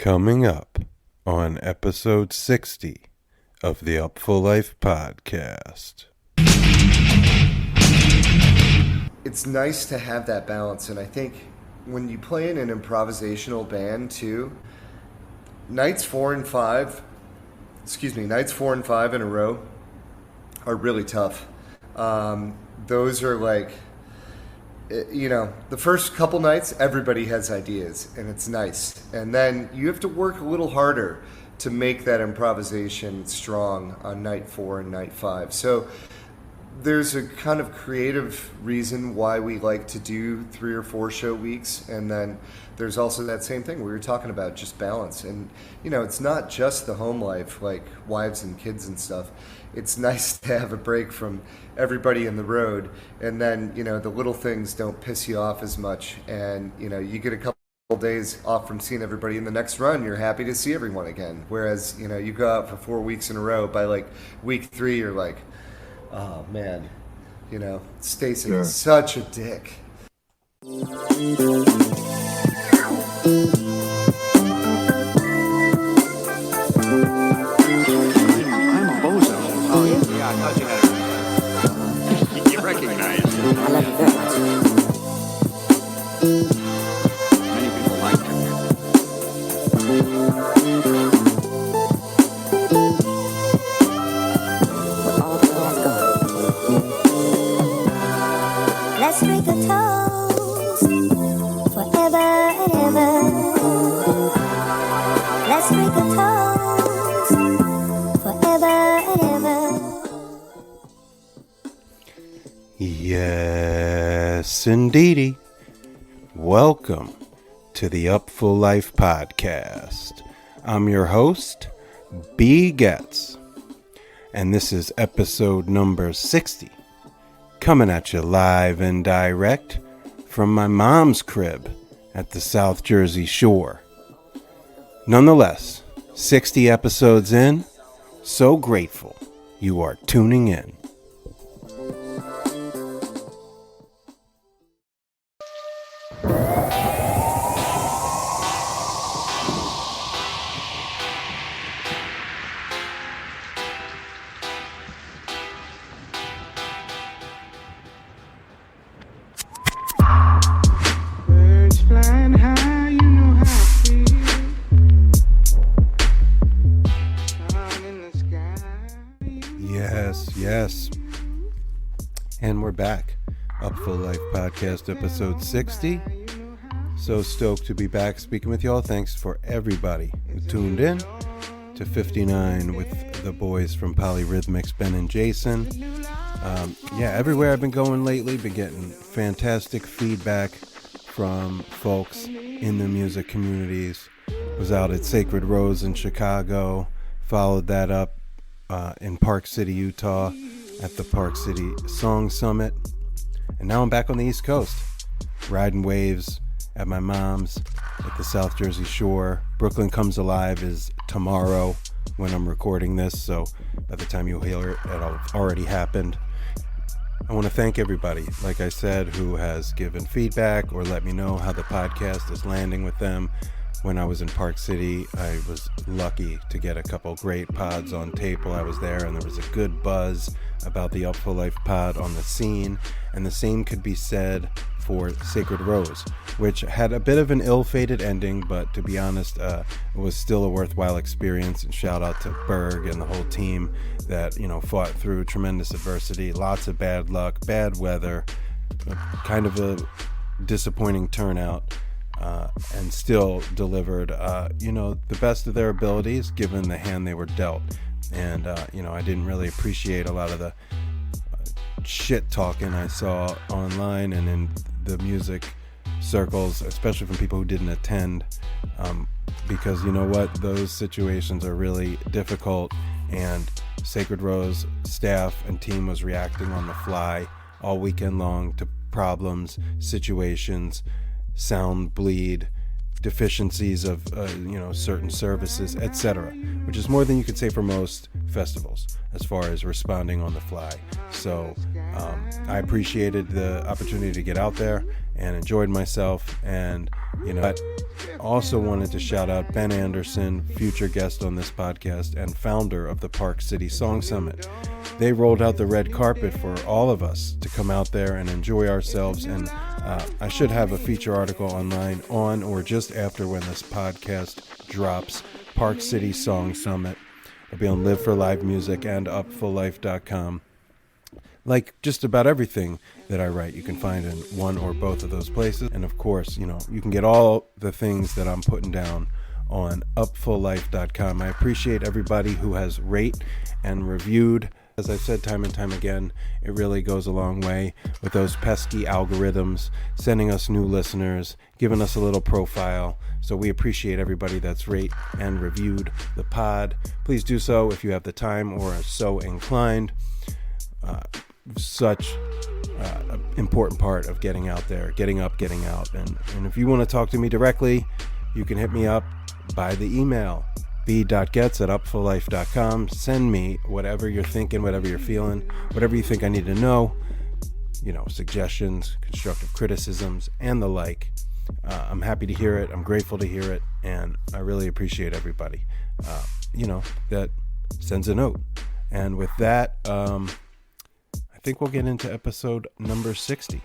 Coming up on episode 60 of the Upful Life podcast. It's nice to have that balance, and I think when you play in an improvisational band too, nights 4 and 5 in a row are really tough. Those are like, the first couple nights, everybody has ideas, and it's nice. And then you have to work a little harder to make that improvisation strong on night 4 and night 5. So there's a kind of creative reason why we like to do 3 or 4 show weeks. And then there's also that same thing we were talking about, just balance. And, it's not just the home life, like wives and kids and stuff. It's nice to have a break from everybody in the road. And then, the little things don't piss you off as much. And, you get a couple days off from seeing everybody. In the next run, you're happy to see everyone again. Whereas, you go out for 4 weeks in a row. By like week 3, you're like, oh man, Stacy is such a dick. I thought you had you recognize it. I love you very much. Many people like that. Where all the girls go. Let's drink a toast forever and ever. Let's drink a toast forever and ever. Yes, indeedy. Welcome to the Upful Life podcast. I'm your host, B. Getz, and this is episode number 60, coming at you live and direct from my mom's crib at the South Jersey Shore. Nonetheless, 60 episodes in, so grateful you are tuning in. Birds flying high, you know how I feel. Down in the sky. Yes. And we're back. Upful Life Podcast, episode 60. So stoked to be back speaking with y'all. Thanks for everybody who tuned in to 59 with the boys from Polyrhythmics, Ben and Jason. Everywhere I've been going lately, been getting fantastic feedback from folks in the music communities. Was out at Sacred Rose in Chicago, followed that up in Park City, Utah at the Park City Song Summit. And now I'm back on the East Coast, riding waves at my mom's at the South Jersey Shore. Brooklyn Comes Alive is tomorrow when I'm recording this, so by the time you hear it, it'll have already happened. I want to thank everybody, like I said, who has given feedback or let me know how the podcast is landing with them. When I was in Park City, I was lucky to get a couple great pods on tape while I was there, and there was a good buzz about the Upful Life pod on the scene. And the same could be said for Sacred Rose, which had a bit of an ill-fated ending, but to be honest, it was still a worthwhile experience. And shout out to Berg and the whole team that, fought through tremendous adversity, lots of bad luck, bad weather, kind of a disappointing turnout. And still delivered, the best of their abilities given the hand they were dealt. And, I didn't really appreciate a lot of the shit talking I saw online and in the music circles, especially from people who didn't attend, because you know what, those situations are really difficult, and Sacred Rose staff and team was reacting on the fly all weekend long to problems, situations, sound bleed, deficiencies of certain services, etc., which is more than you could say for most festivals as far as responding on the fly. So I appreciated the opportunity to get out there and enjoyed myself. And I also wanted to shout out Ben Anderson, future guest on this podcast and founder of the Park City Song Summit. They rolled out the red carpet for all of us to come out there and enjoy ourselves. And I should have a feature article online on or just after when this podcast drops. Park City Song Summit. It'll be on Live for Live Music and upfullife.com. Like just about everything that I write, you can find in one or both of those places. And of course, you can get all the things that I'm putting down on upfullife.com. I appreciate everybody who has rate and reviewed. As I've said time and time again, it really goes a long way with those pesky algorithms, sending us new listeners, giving us a little profile. So we appreciate everybody that's rate and reviewed the pod. Please do so if you have the time or are so inclined. Such an important part of getting out there, getting up, getting out. And if you want to talk to me directly, you can hit me up by the email, b.gets@upfullife.com. Send me whatever you're thinking, whatever you're feeling, whatever you think I need to know, suggestions, constructive criticisms, and the like. I'm happy to hear it. I'm grateful to hear it. And I really appreciate everybody, that sends a note. And with that, I think we'll get into episode number 60.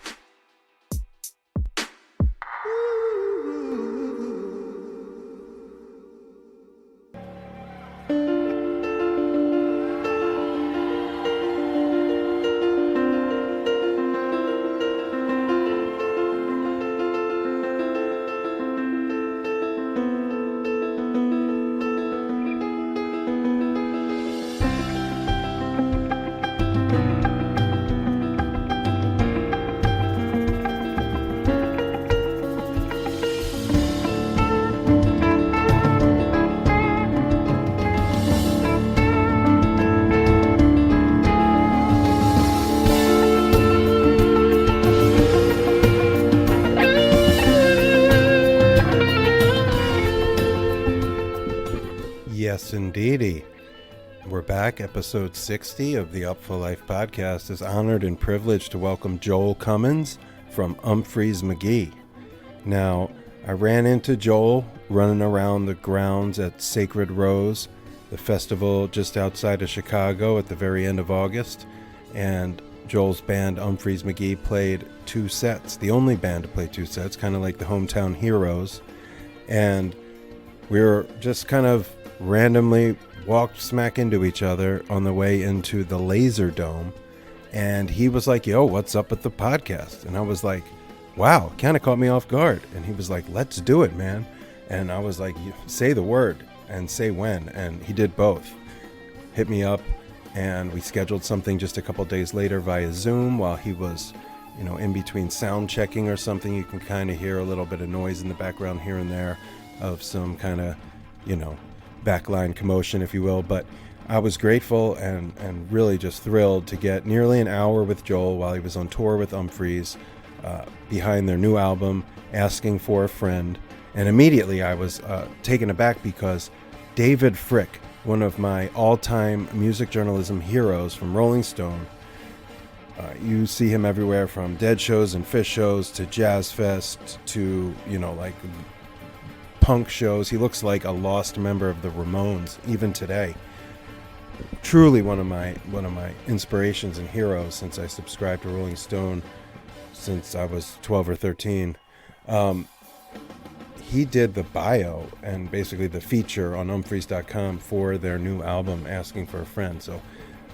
Yes, indeedy. We're back. Episode 60 of the Upful Life podcast is honored and privileged to welcome Joel Cummins from Umphrey's McGee. Now, I ran into Joel running around the grounds at Sacred Rose, the festival just outside of Chicago at the very end of August, and Joel's band Umphrey's McGee played 2 sets, the only band to play 2 sets, kind of like the Hometown Heroes, and we were just kind of randomly walked smack into each other on the way into the Laser Dome, and he was like, yo, what's up with the podcast? And I was like, wow, kind of caught me off guard. And he was like, let's do it, man. And I was like, say the word and say when. And he did both. Hit me up, and we scheduled something just a couple days later via Zoom while he was in between sound checking or something. You can kind of hear a little bit of noise in the background here and there of some kind of backline commotion, if you will. But I was grateful and really just thrilled to get nearly an hour with Joel while he was on tour with Umphrey's behind their new album, Asking for a Friend. And immediately I was taken aback because David Frick, one of my all-time music journalism heroes from Rolling Stone, you see him everywhere from Dead shows and Fish shows to Jazz Fest to punk shows. He looks like a lost member of the Ramones even today. Truly one of my inspirations and heroes since I subscribed to Rolling Stone since I was 12 or 13. He did the bio and basically the feature on Umphreys.com for their new album, Asking for a Friend. So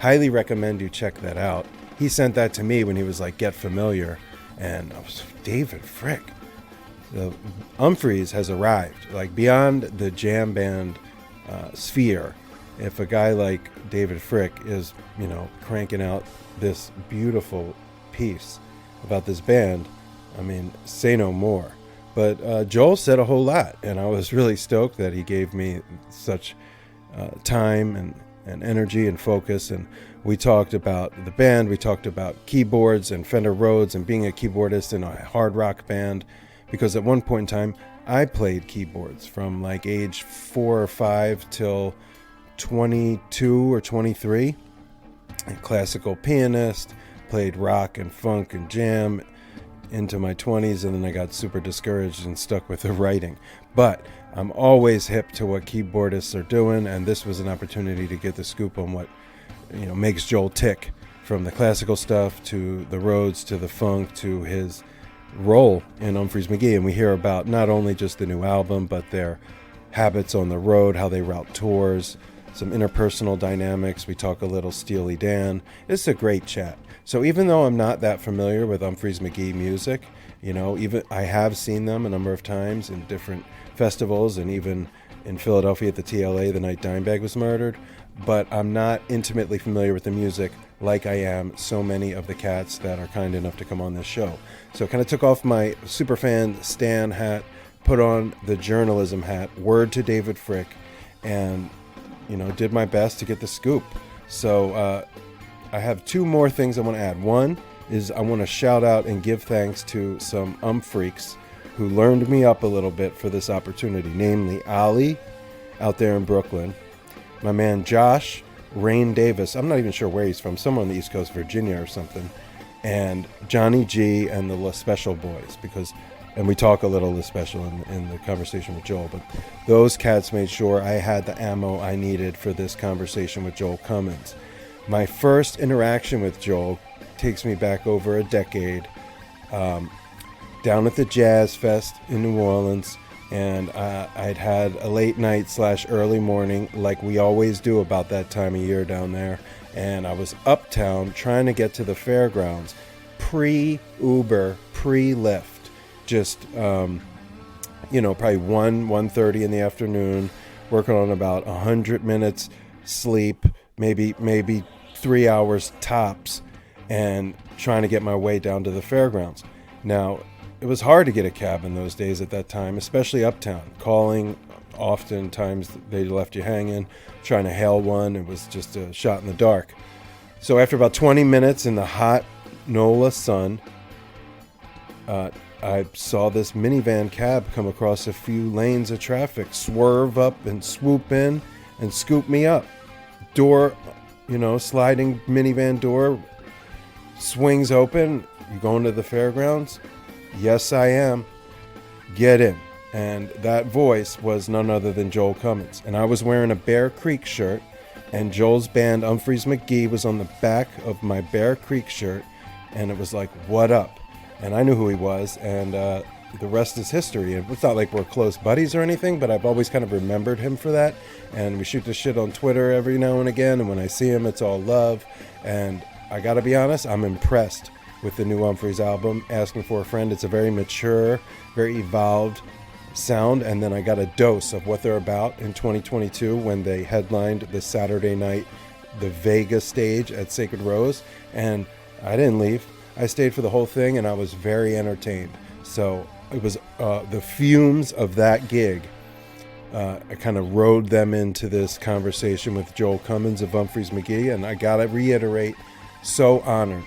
highly recommend you check that out. He sent that to me when he was like, get familiar. And I was like, David Frick. The Umphrey's has arrived, like beyond the jam band sphere. If a guy like David Frick is, cranking out this beautiful piece about this band, I mean, say no more. But Joel said a whole lot, and I was really stoked that he gave me such time and energy and focus. And we talked about the band, we talked about keyboards and Fender Rhodes and being a keyboardist in a hard rock band. Because at one point in time, I played keyboards from like age 4 or 5 till 22 or 23. A classical pianist, played rock and funk and jam, into my 20s, and then I got super discouraged and stuck with the writing. But I'm always hip to what keyboardists are doing, and this was an opportunity to get the scoop on what makes Joel tick, from the classical stuff to the Rhodes to the funk to his role in Umphrey's McGee. And we hear about not only just the new album, but their habits on the road, how they route tours, some interpersonal dynamics. We talk a little Steely Dan. It's a great chat. So even though I'm not that familiar with Umphrey's McGee music, even I have seen them a number of times in different festivals, and even in Philadelphia at the TLA the night Dimebag was murdered, but I'm not intimately familiar with the music like I am so many of the cats that are kind enough to come on this show. So I kind of took off my superfan Stan hat, put on the journalism hat, word to David Frick, and did my best to get the scoop. So I have two more things I want to add. One is I want to shout out and give thanks to some freaks who learned me up a little bit for this opportunity, namely Ali out there in Brooklyn, my man Josh Rain Davis, I'm not even sure where he's from, somewhere on the East Coast, Virginia or something, and Johnny G and the La Special Boys, and we talk a little La Special in the conversation with Joel, but those cats made sure I had the ammo I needed for this conversation with Joel Cummins. My first interaction with Joel takes me back over a decade, down at the Jazz Fest in New Orleans, and I'd had a late night / early morning like we always do about that time of year down there, and I was uptown trying to get to the fairgrounds, pre-Uber, pre-Lyft, just probably 1:30 in the afternoon, working on about 100 minutes sleep, maybe 3 hours tops, and trying to get my way down to the fairgrounds. Now, it was hard to get a cab in those days at that time, especially uptown. Calling, oftentimes they left you hanging. Trying to hail one, it was just a shot in the dark. So after about 20 minutes in the hot NOLA sun, I saw this minivan cab come across a few lanes of traffic, swerve up and swoop in and scoop me up. Door, sliding minivan door swings open. You going to the fairgrounds? Yes, I am. Get in. And that voice was none other than Joel Cummins. And I was wearing a Bear Creek shirt, and Joel's band, Umphrey's McGee, was on the back of my Bear Creek shirt, and it was like, what up? And I knew who he was, and the rest is history. And it's not like we're close buddies or anything, but I've always kind of remembered him for that. And we shoot the shit on Twitter every now and again, and when I see him, it's all love. And I gotta be honest, I'm impressed with the new Umphrey's album, Asking for a Friend. It's a very mature, very evolved sound, and then I got a dose of what they're about in 2022 when they headlined the Saturday night, the Vegas stage at Sacred Rose, and I didn't leave. I stayed for the whole thing, and I was very entertained. So it was the fumes of that gig. I kind of rode them into this conversation with Joel Cummins of Umphrey's McGee, and I gotta reiterate, so honored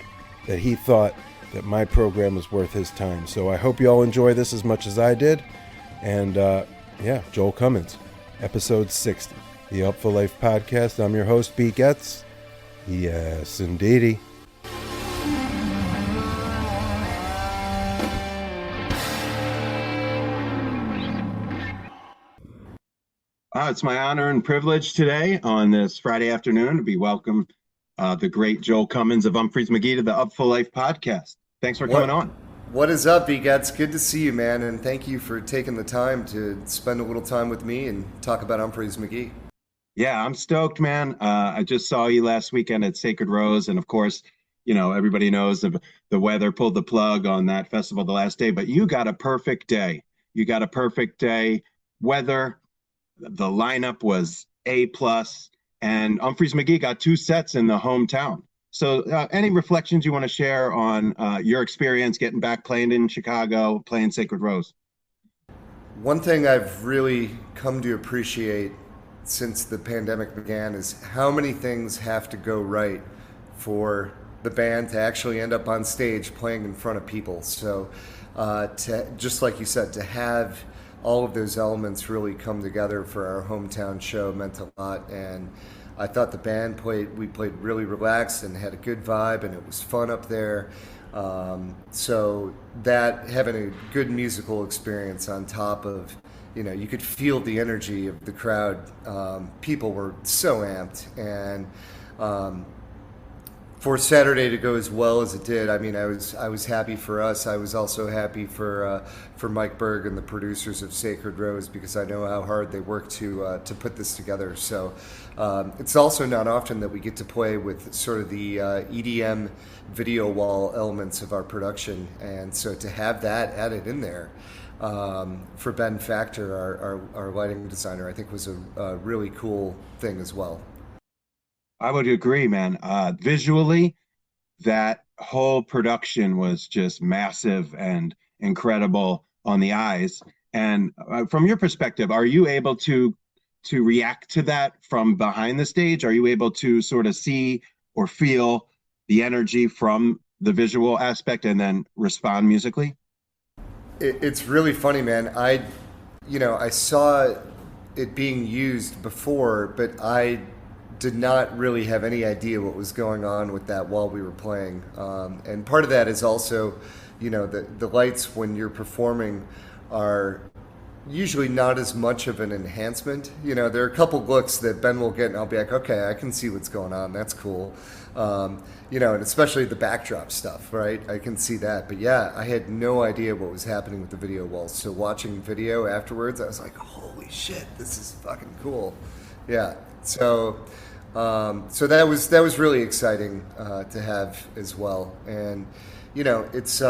that he thought that my program was worth his time. So I hope you all enjoy this as much as I did. And Joel Cummins, episode 60, the Upful Life podcast. I'm your host, B. Getz. Yes, indeedy. It's my honor and privilege today on this Friday afternoon to be welcome the great Joel Cummins of Umphrey's McGee to the Upful Life podcast. Thanks for coming on. What is up, B-Gats? Good to see you, man, and thank you for taking the time to spend a little time with me and talk about Umphrey's McGee. Yeah, I'm stoked, man. I just saw you last weekend at Sacred Rose, and of course, everybody knows the weather pulled the plug on that festival the last day, but you got a perfect day. Weather, the lineup was A+, and Umphrey's McGee got 2 sets in the hometown. So any reflections you want to share on your experience getting back playing in Chicago, playing Sacred Rose? One thing I've really come to appreciate since the pandemic began is how many things have to go right for the band to actually end up on stage playing in front of people. So just like you said, to have all of those elements really come together for our hometown show meant a lot. And I thought the band played really relaxed and had a good vibe, and it was fun up there. So that having a good musical experience on top of, you could feel the energy of the crowd. People were so amped, and for Saturday to go as well as it did, I mean, I was happy for us. I was also happy for Mike Berg and the producers of Sacred Rose, because I know how hard they worked to put this together. So it's also not often that we get to play with sort of the EDM video wall elements of our production, and so to have that added in there for Ben Factor, our lighting designer, I think was a really cool thing as well. I would agree, man. Visually, that whole production was just massive and incredible on the eyes. And from your perspective, are you able to react to that from behind the stage? Are you able to sort of see or feel the energy from the visual aspect and then respond musically? It's really funny, man. I saw it being used before, but I did not really have any idea what was going on with that while we were playing. And part of that is also, the lights when you're performing are usually not as much of an enhancement. There are a couple looks that Ben will get and I'll be like, okay, I can see what's going on. That's cool. And especially the backdrop stuff, right? I can see that. But yeah, I had no idea what was happening with the video walls. So watching video afterwards, I was like, holy shit, this is fucking cool. Yeah. So that was really exciting to have as well. And it's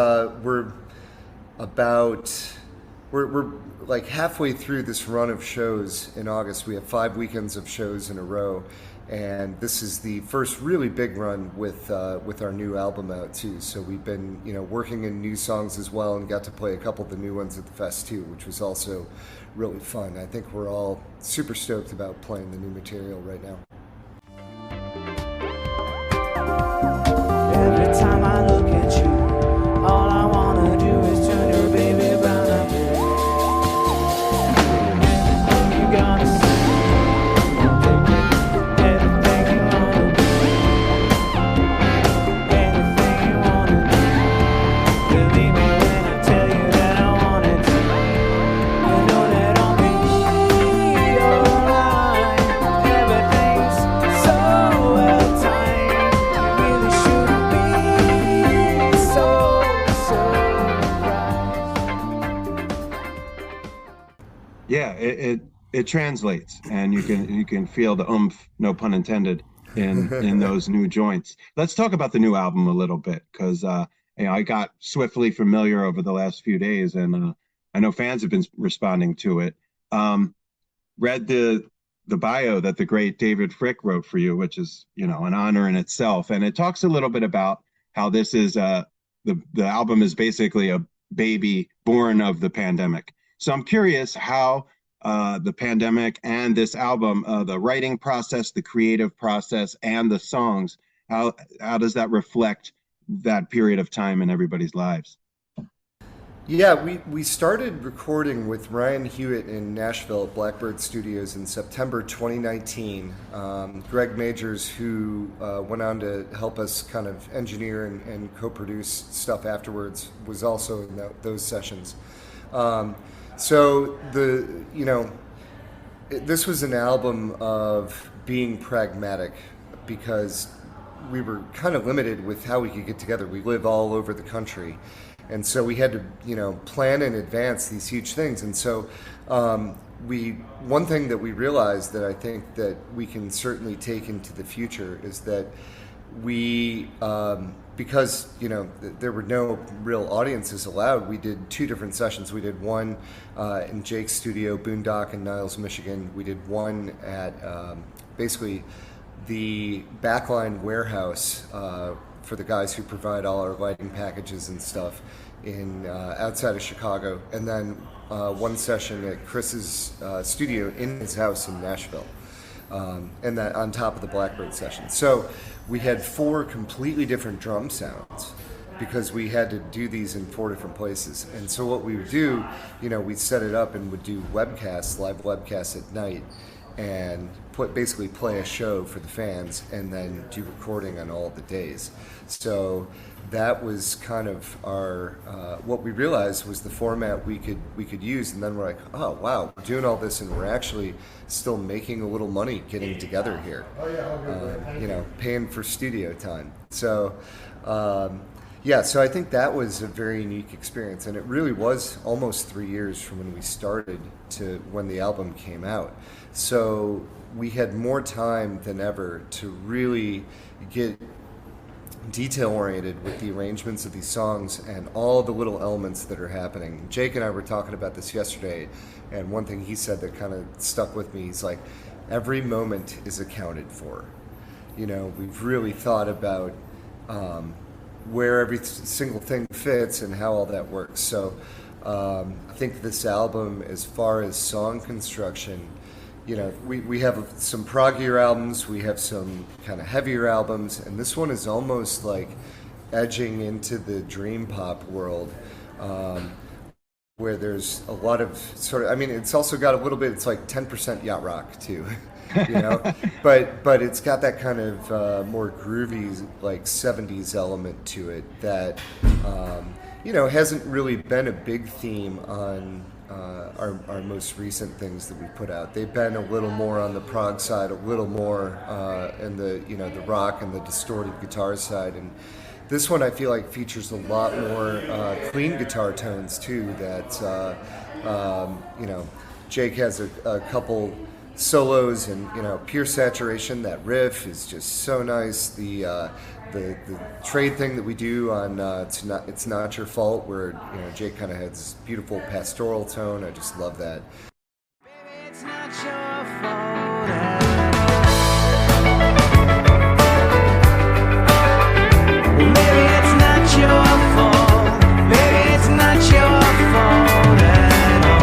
we're like halfway through this run of shows in August. We have 5 weekends of shows in a row, and this is the first really big run with our new album out too. So we've been working in new songs as well, and got to play a couple of the new ones at the fest too, which was also really fun. I think we're all super stoked about playing the new material right now. Every time I look at you, all I wanna do is turn your baby round up. You gotta see everything you wanna do, anything you wanna do. Believe me when I tell you that I wanna do. You know that I'll be alright. Everything's so well timed. You really shouldn't be so surprised. Yeah, it translates, and you can feel the oomph, no pun intended, in those new joints. Let's talk about the new album a little bit, because I got swiftly familiar over the last few days, and I know fans have been responding to it. Read the bio that the great David Frick wrote for you, which is an honor in itself, and it talks a little bit about how this is the album is basically a baby born of the pandemic. So I'm curious how the pandemic and this album, the writing process, the creative process, and the songs, how does that reflect that period of time in everybody's lives? Yeah, we started recording with Ryan Hewitt in Nashville at Blackbird Studios in September 2019. Greg Majors, who went on to help us kind of engineer and co-produce stuff afterwards, was also in those sessions. So this was an album of being pragmatic, because we were kind of limited with how we could get together. We live all over the country, and so we had to plan in advance these huge things. And so one thing that we realized that I think that we can certainly take into the future is that we because there were no real audiences allowed, we did 2 different sessions. We did one in Jake's studio, Boondock in Niles, Michigan. We did one at basically the Backline warehouse for the guys who provide all our lighting packages and stuff in outside of Chicago, and then one session at Chris's studio in his house in Nashville, and that on top of the Blackbird session. So we had 4 completely different drum sounds, because we had to do these in 4 different places. And so what we would do, we'd set it up and would do live webcasts at night. and basically play a show for the fans and then do recording on all the days. So that was kind of our what we realized was the format we could use, and then we're like, oh wow, we're doing all this and we're actually still making a little money getting together here, paying for studio time. So so I think that was a very unique experience, and it really was almost 3 years from when we started to when the album came out. So we had more time than ever to really get detail oriented with the arrangements of these songs and all the little elements that are happening. Jake and I were talking about this yesterday, and one thing he said that kind of stuck with me, he's like, every moment is accounted for. We've really thought about where every single thing fits and how all that works. So I think this album, as far as song construction, we have some proggier albums, we have some kind of heavier albums, and this one is almost like edging into the dream pop world, where there's a lot of it's also got a little bit, it's like 10% yacht rock too. But it's got that kind of more groovy, like 70s element to it that hasn't really been a big theme on our most recent things that we put out. They've been a little more on the prog side, a little more in the the rock and the distorted guitar side, and this one I feel like features a lot more clean guitar tones too. That Jake has a couple solos and pure saturation. That riff is just so nice. The trade thing that we do on it's not your fault, where Jake kind of has this beautiful pastoral tone. I just love that. Baby, it's not your fault Maybe it's not your fault. Maybe it's not your fault at all.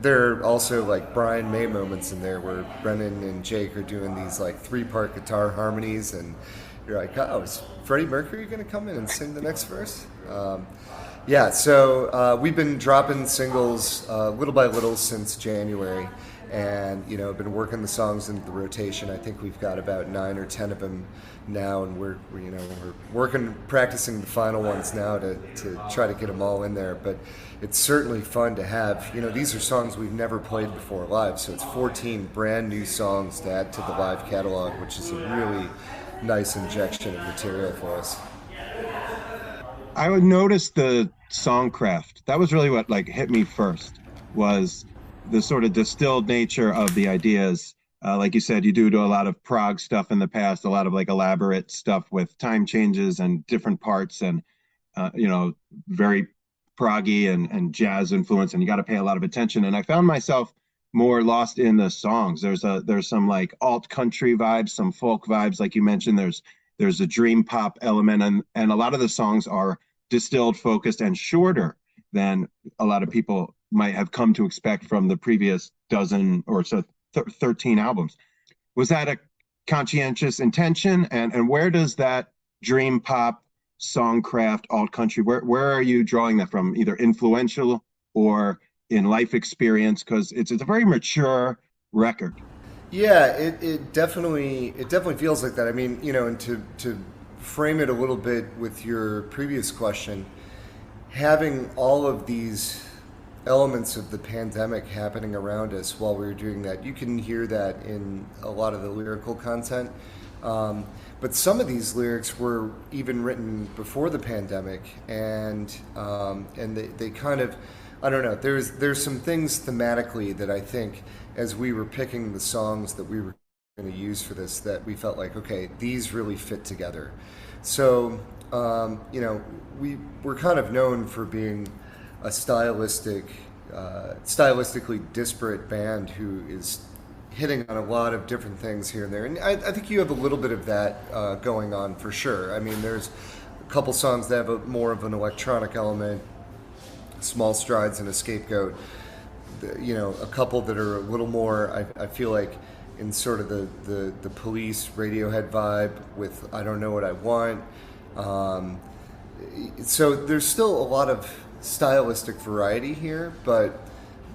There are also like Brian May moments in there where Brennan and Jake are doing these like 3-part guitar harmonies, and you're like, oh, is Freddie Mercury going to come in and sing the next verse? So we've been dropping singles little by little since January, and been working the songs into the rotation. I think we've got about 9 or 10 of them now, and we're practicing the final ones now to try to get them all in there. But it's certainly fun to have, these are songs we've never played before live, so it's 14 brand new songs to add to the live catalog, which is a really nice injection of material for us. I would notice the songcraft. That was really what hit me first, was the sort of distilled nature of the ideas. Like you said, you do a lot of prog stuff in the past, a lot of elaborate stuff with time changes and different parts, and very proggy and jazz influence, and you got to pay a lot of attention. And I found myself more lost in the songs. There's some alt country vibes, some folk vibes, like you mentioned. There's a dream pop element, and a lot of the songs are distilled, focused, and shorter than a lot of people might have come to expect from the previous dozen or so 13 albums. Was that a conscientious intention? And where does that dream pop, songcraft, alt country, where are you drawing that from? Either influential or in life experience? Because it's a very mature record. Yeah, it definitely feels like that. I mean, and to frame it a little bit with your previous question, having all of these elements of the pandemic happening around us while we were doing that, you can hear that in a lot of the lyrical content. But some of these lyrics were even written before the pandemic, and they kind of, I don't know, there's some things thematically that I think, as we were picking the songs that we were going to use for this, that we felt like, okay, these really fit together. So, we're kind of known for being a stylistically disparate band who is hitting on a lot of different things here and there. And I think you have a little bit of that going on for sure. I mean, there's a couple songs that have more of an electronic element, Small Strides and a Scapegoat. A couple that are a little more, I feel like, in sort of the Police Radiohead vibe with I Don't Know What I Want. So there's still a lot of stylistic variety here, but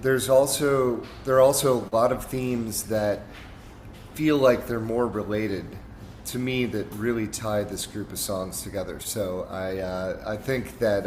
there are also a lot of themes that feel like they're more related to me that really tie this group of songs together. So I think that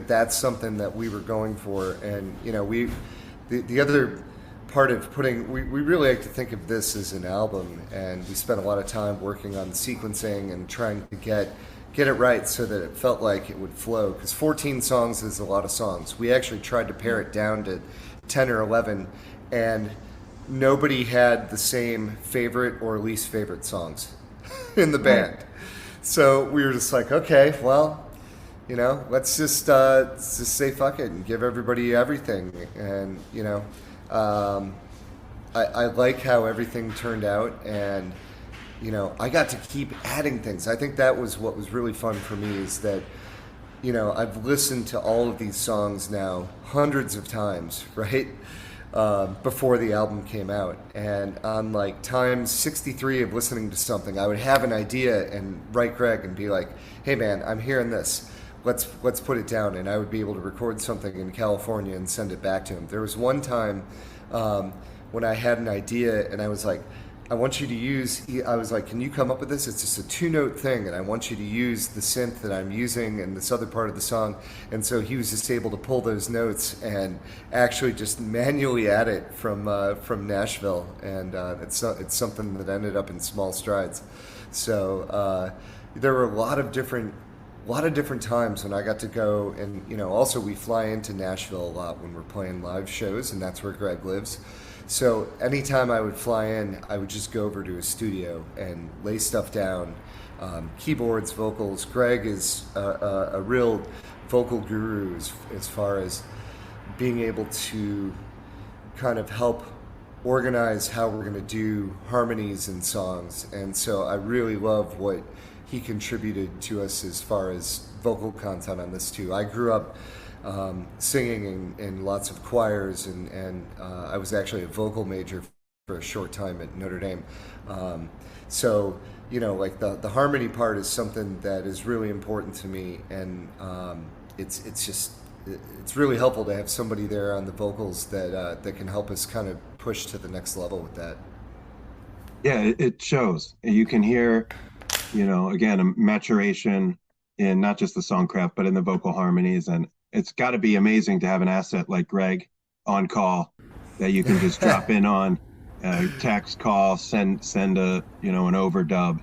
that's something that we were going for, and the other part of we really like to think of this as an album, and we spent a lot of time working on the sequencing and trying to get it right so that it felt like it would flow, because 14 songs is a lot of songs. We actually tried to pare it down to 10 or 11, and nobody had the same favorite or least favorite songs in the band. So we were just like, okay, well, let's just say fuck it and give everybody everything. And I like how everything turned out, and I got to keep adding things. I think that was what was really fun for me, is that I've listened to all of these songs now hundreds of times, right? Before the album came out, and on like times 63 of listening to something, I would have an idea and write Greg and be like, hey man, I'm hearing this, let's put it down. And I would be able to record something in California and send it back to him. There was one time when I had an idea and I was like, I want you to use, I was like, can you come up with this? It's just a 2-note thing, and I want you to use the synth that I'm using in this other part of the song. And so he was just able to pull those notes and actually just manually add it from Nashville, and it's something that ended up in Small Strides. So there were a lot of different times when I got to go, and also we fly into Nashville a lot when we're playing live shows, and that's where Greg lives. So anytime I would fly in, I would just go over to his studio and lay stuff down, keyboards, vocals. Greg is a real vocal guru as far as being able to kind of help organize how we're going to do harmonies in songs. And so I really love what he contributed to us as far as vocal content on this too. I grew up singing in lots of choirs, and I was actually a vocal major for a short time at Notre Dame. So like the harmony part is something that is really important to me, and it's really helpful to have somebody there on the vocals that can help us kind of push to the next level with that. Yeah, it shows. You can hear, again, a maturation in not just the songcraft, but in the vocal harmonies. And it's got to be amazing to have an asset like Greg on call that you can just drop in on, text, call, send a an overdub.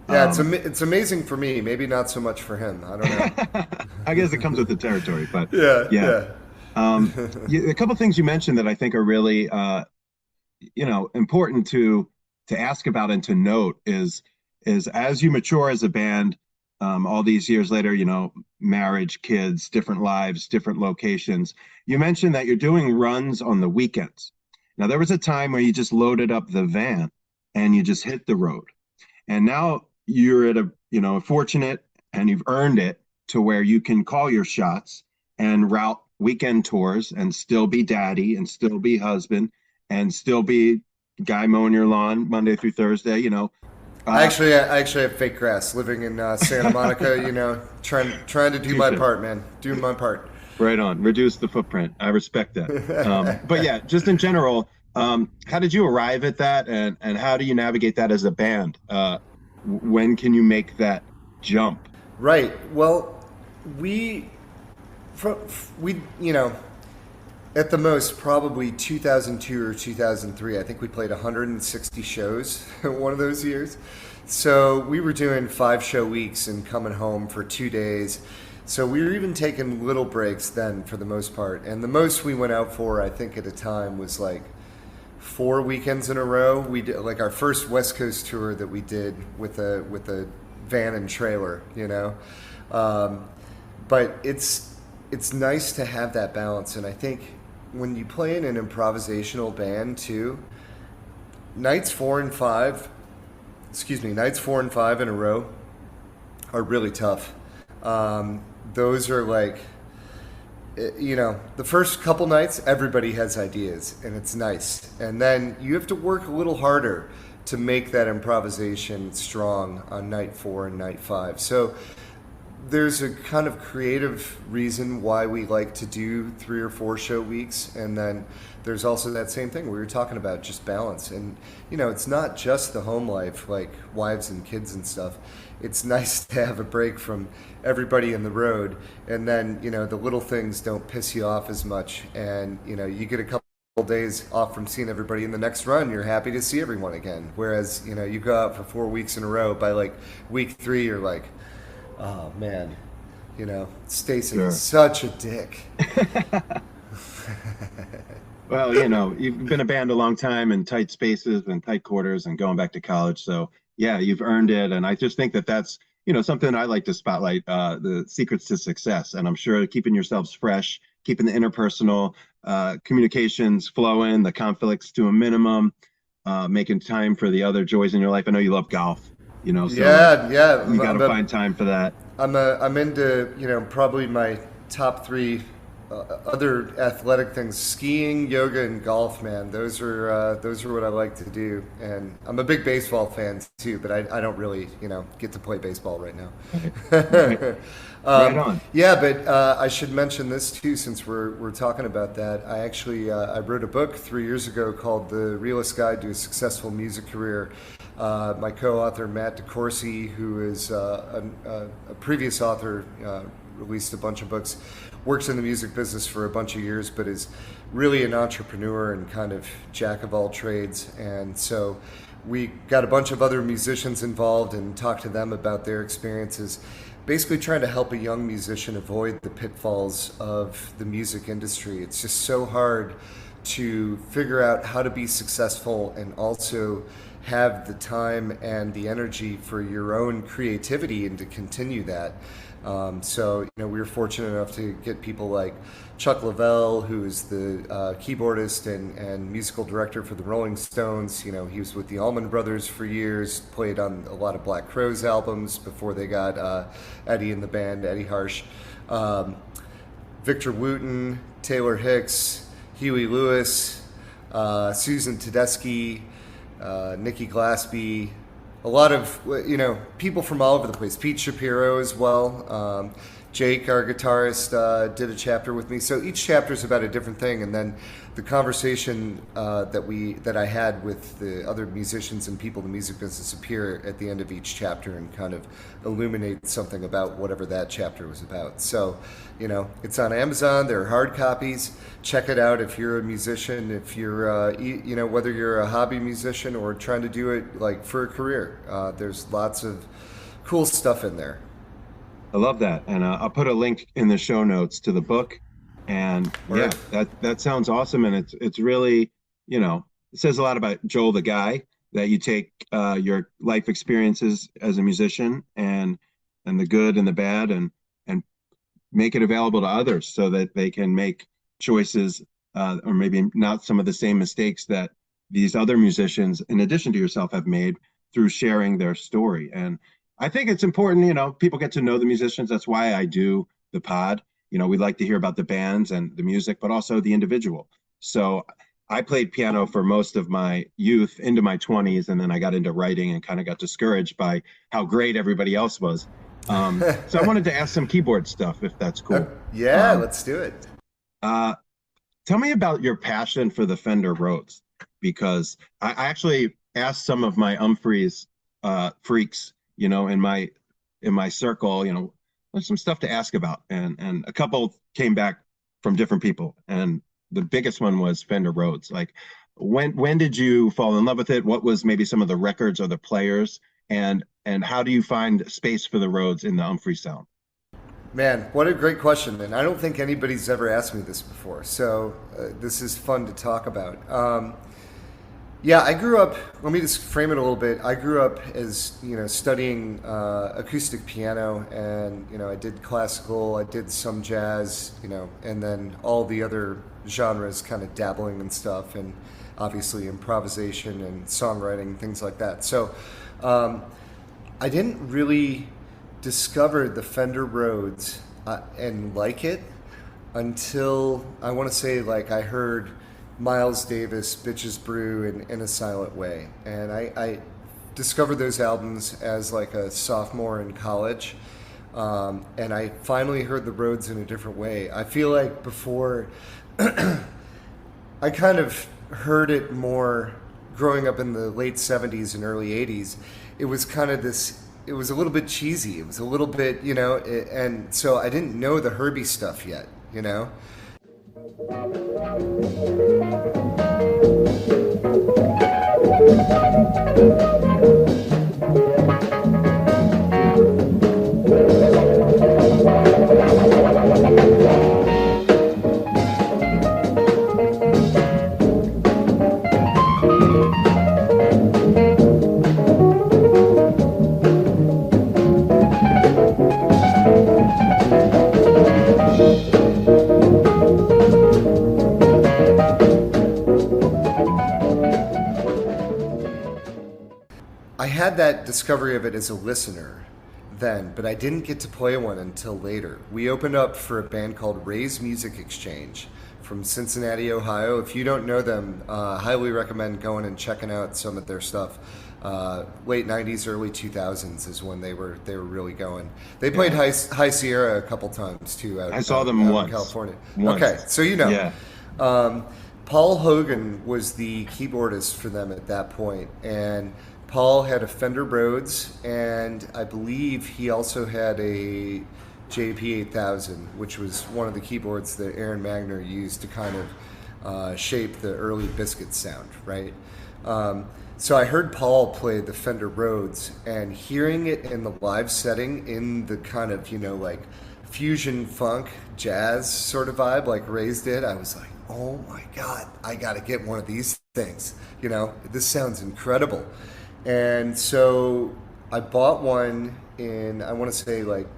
Yeah, it's amazing for me. Maybe not so much for him. I don't know. I guess it comes with the territory, but yeah. A couple things you mentioned that I think are really important to ask about and to note is as you mature as a band, all these years later, marriage, kids, different lives, different locations. You mentioned that you're doing runs on the weekends. Now, there was a time where you just loaded up the van and you just hit the road. And now you're at fortunate, and you've earned it to where you can call your shots and route weekend tours and still be daddy and still be husband and still be guy mowing your lawn Monday through Thursday, I actually have fake grass, living in Santa Monica, trying to do my part, man. Doing my part. Right on. Reduce the footprint. I respect that. But yeah, just in general, how did you arrive at that, and how do you navigate that as a band? When can you make that jump? Right. Well, we at the most, probably 2002 or 2003, I think we played 160 shows one of those years. So we were doing 5-show weeks and coming home for 2 days. So we were even taking little breaks then for the most part. And the most we went out for, I think at a time, was like 4 weekends in a row. We did like our first West Coast tour that we did with a van and trailer, But it's nice to have that balance. And I think when you play in an improvisational band too, nights 4 and 5 in a row are really tough. Those are like, the first couple nights, everybody has ideas, and it's nice. And then you have to work a little harder to make that improvisation strong on night 4 and night 5. So there's a kind of creative reason why we like to do 3 or 4 show weeks, and then there's also that same thing we were talking about, just balance. And it's not just the home life, like wives and kids and stuff. It's nice to have a break from everybody in the road, and then the little things don't piss you off as much, and you get a couple days off from seeing everybody. In the next run, you're happy to see everyone again, whereas you go out for 4 weeks in a row, by like week 3 you're like, oh man, Stacy is such a dick. Well, you've been a band a long time in tight spaces and tight quarters and going back to college. So yeah, you've earned it. And I just think that that's, something I like to spotlight, the secrets to success. And I'm sure keeping yourselves fresh, keeping the interpersonal communications flowing, the conflicts to a minimum, making time for the other joys in your life. I know you love golf, so yeah. You got to find time for that. I'm into, probably my top 3 other athletic things: skiing, yoga, and golf. Man, those are what I like to do. And I'm a big baseball fan too, but I don't really get to play baseball right now. Right on. Yeah, but I should mention this too, since we're talking about that. I actually I wrote a book 3 years ago called The Realist Guide to a Successful Music Career. My co-author Matt DeCourcy, who is a previous author, released a bunch of books, works in the music business for a bunch of years, but is really an entrepreneur and kind of jack of all trades. And so we got a bunch of other musicians involved and talked to them about their experiences, basically trying to help a young musician avoid the pitfalls of the music industry. It's just so hard to figure out how to be successful and also have the time and the energy for your own creativity and to continue that. So we were fortunate enough to get people like Chuck Leavell, who is the keyboardist and musical director for the Rolling Stones. He was with the Allman Brothers for years, played on a lot of Black Crowes albums before they got Eddie in the band, Eddie Harsh. Victor Wooten, Taylor Hicks, Huey Lewis, Susan Tedeschi, Nikki Glaspie, a lot of people from all over the place. Pete Shapiro as well. Jake, our guitarist, did a chapter with me. So each chapter is about a different thing, and then the conversation that I had with the other musicians and people in the music business appear at the end of each chapter and kind of illuminate something about whatever that chapter was about. So, it's on Amazon. There are hard copies. Check it out if you're a musician, if you're, whether you're a hobby musician or trying to do it like for a career. There's lots of cool stuff in there. I love that. And I'll put a link in the show notes to the book. And yeah, that sounds awesome. And it's really, it says a lot about Joel the guy, that you take your life experiences as a musician and the good and the bad and make it available to others so that they can make choices or maybe not some of the same mistakes that these other musicians, in addition to yourself, have made through sharing their story. And I think it's important, people get to know the musicians. That's why I do the pod. We like to hear about the bands and the music, but also the individual. So I played piano for most of my youth into my 20s, and then I got into writing and kind of got discouraged by how great everybody else was. So I wanted to ask some keyboard stuff, if that's cool. Yeah, let's do it. Tell me about your passion for the Fender Rhodes, because I actually asked some of my Umphrey's freaks, in my circle, there's some stuff to ask about, and a couple came back from different people, and the biggest one was Fender Rhodes. Like, when did you fall in love with it? What was maybe some of the records or the players, and how do you find space for the Rhodes in the Umphrey sound? Man, what a great question, and I don't think anybody's ever asked me this before, so this is fun to talk about. Yeah, I grew up, let me just frame it a little bit. I grew up as, studying acoustic piano, and, I did classical, I did some jazz, and then all the other genres, kind of dabbling and stuff, and obviously improvisation and songwriting, things like that. So I didn't really discovered the Fender Rhodes and like it until I want to say like I heard Miles Davis, Bitches Brew, and In a Silent Way, and I discovered those albums as like a sophomore in college, and I finally heard the Rhodes in a different way. I feel like before I kind of heard it more growing up in the late 70s and early 80s. It was kind of this, it was a little bit cheesy. It was a little bit, you know, and so I didn't know the Herbie stuff yet, you know? I had that discovery of it as a listener then, but I didn't get to play one until later. We opened up for a band called Ray's Music Exchange from Cincinnati, Ohio. If you don't know them, highly recommend going and checking out some of their stuff. Late 90s, early 2000s is when they were really going. They played High Sierra a couple times too. I saw them once. In California. Once. Okay, so you know. Yeah. Paul Hogan was the keyboardist for them at that point, and Paul had a Fender Rhodes, and I believe he also had a JP8000, which was one of the keyboards that Aaron Magner used to kind of shape the early Biscuit sound, right? So I heard Paul play the Fender Rhodes, and hearing it in the live setting in the kind of, you know, like fusion funk jazz sort of vibe like Ray's did, I was like, oh my God, I gotta get one of these things. You know, this sounds incredible. And so I bought one in, I want to say like,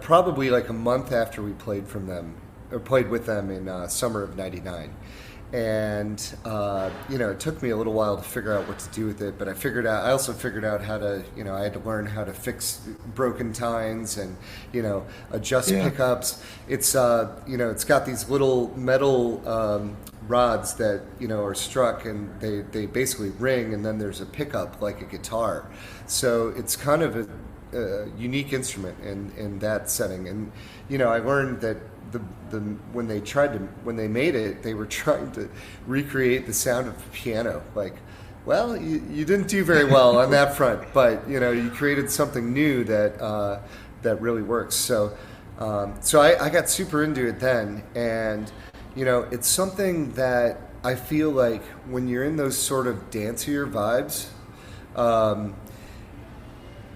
probably like a month after we played with them in summer of '99. And, you know, it took me a little while to figure out what to do with it, but I also figured out how to, you know, I had to learn how to fix broken tines and, you know, adjust pickups. It's, you know, it's got these little metal rods that, you know, are struck, and they basically ring, and then there's a pickup like a guitar. So it's kind of a unique instrument in that setting. And, you know, I learned that when they made it, they were trying to recreate the sound of a piano. Like, well, you didn't do very well on that front, but, you know, you created something new that really works. So I got super into it then, and, you know, it's something that I feel like when you're in those sort of dancier vibes,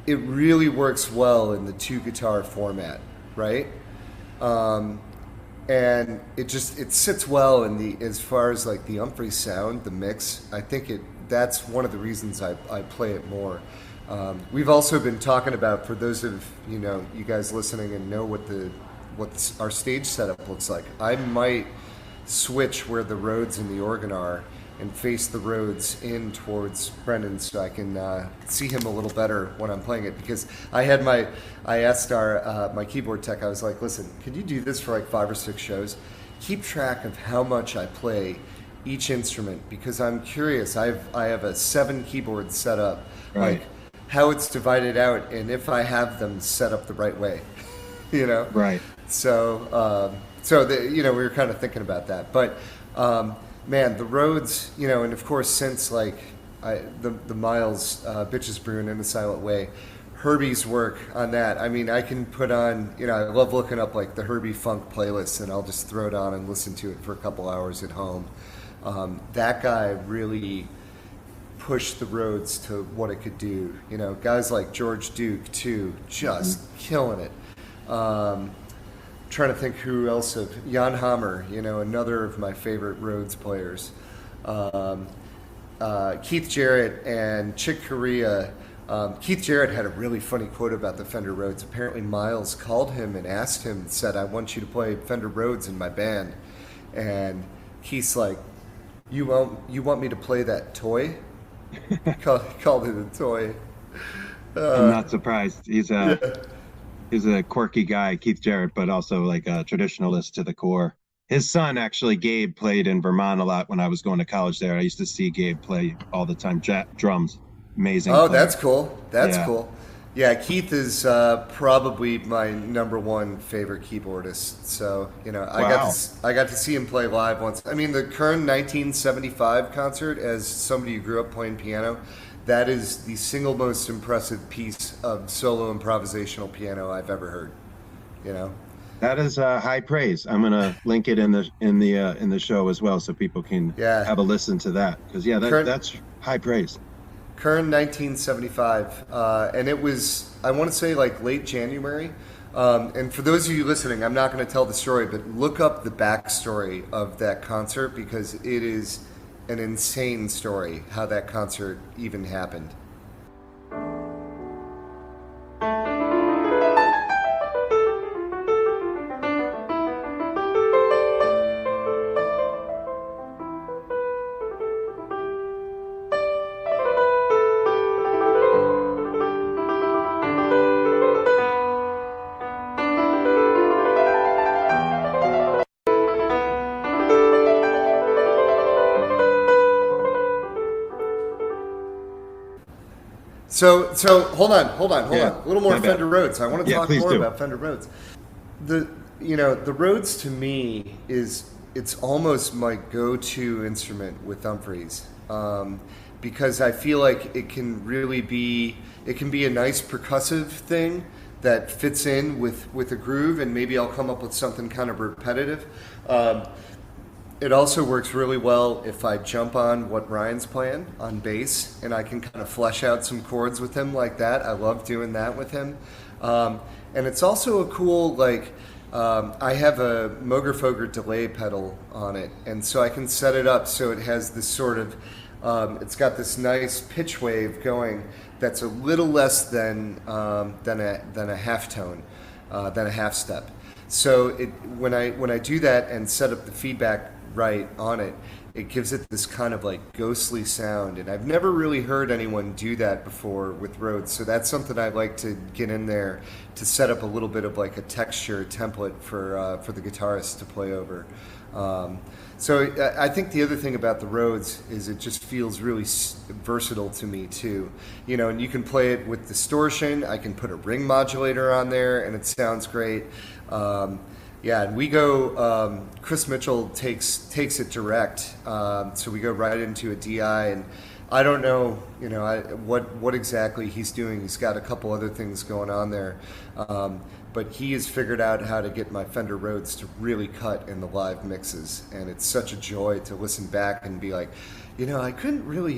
it really works well in the two guitar format, right? And it sits well in the, as far as like the Umphrey sound, the mix. I think that's one of the reasons I play it more. We've also been talking about, for those of you guys listening and know what our stage setup looks like, I might switch where the Rhodes and the organ are and face the Rhodes in towards Brendan, so I can see him a little better when I'm playing it. Because I asked my keyboard tech, I was like, listen, could you do this for like 5 or 6 shows? Keep track of how much I play each instrument, because I'm curious. I have a 7 keyboards set up, right, like how it's divided out, and if I have them set up the right way, you know? Right. So, we were kind of thinking about that, but. Man, the Rhodes, you know, and of course since like the Miles Bitches Brew in a Silent Way, Herbie's work on that. I mean, I can put on, you know, I love looking up like the Herbie Funk playlist, and I'll just throw it on and listen to it for a couple hours at home. That guy really pushed the Rhodes to what it could do. You know, guys like George Duke too, just killing it. Trying to think who else Jan Hammer, you know, another of my favorite Rhodes players. Keith Jarrett and Chick Corea. Keith Jarrett had a really funny quote about the Fender Rhodes. Apparently Miles called him and asked him, said, I want you to play Fender Rhodes in my band. And Keith's like, you want me to play that toy? Called it a toy. I'm not surprised. He's He's a quirky guy, Keith Jarrett, but also like a traditionalist to the core. His son, actually, Gabe, played in Vermont a lot when I was going to college there. I used to see Gabe play all the time, drums. Amazing Oh, player. that's cool. That's Yeah. cool. Yeah, Keith is probably my number one favorite keyboardist. So Wow. I got to see him play live once. I mean, the Kern 1975 concert, as somebody who grew up playing piano, that is the single most impressive piece of solo improvisational piano I've ever heard. You know. That is high praise. I'm gonna link it in the show as well, so people can Yeah. have a listen to that. Because Kurt- that's high praise. Kern 1975, and it was, I want to say, like late January. And for those of you listening, I'm not going to tell the story, but look up the backstory of that concert because it is an insane story how that concert even happened. So hold on. Yeah, A little more my bad. Fender Rhodes. I want to Yeah, talk please more do. about Fender Rhodes. The Rhodes to me it's almost my go-to instrument with Umphrey's, because I feel like it can be a nice percussive thing that fits in with a groove, and maybe I'll come up with something kind of repetitive. It also works really well if I jump on what Ryan's playing on bass and I can kind of flesh out some chords with him like that. I love doing that with him. And it's also a cool, I have a Mogerfoger delay pedal on it, and so I can set it up so it has this sort of, it's got this nice pitch wave going that's a little less than a half tone, than a half step. So when I do that and set up the feedback right on it, it gives it this kind of like ghostly sound, and I've never really heard anyone do that before with Rhodes. So that's something I like to get in there to set up a little bit of like a texture template for the guitarist to play over. So I think the other thing about the Rhodes is it just feels really versatile to me too. And you can play it with distortion. I can put a ring modulator on there, and it sounds great. Yeah, and we go. Chris Mitchell takes it direct, so we go right into a DI, and I don't know, what exactly he's doing. He's got a couple other things going on there, but he has figured out how to get my Fender Rhodes to really cut in the live mixes, and it's such a joy to listen back and be like, I couldn't really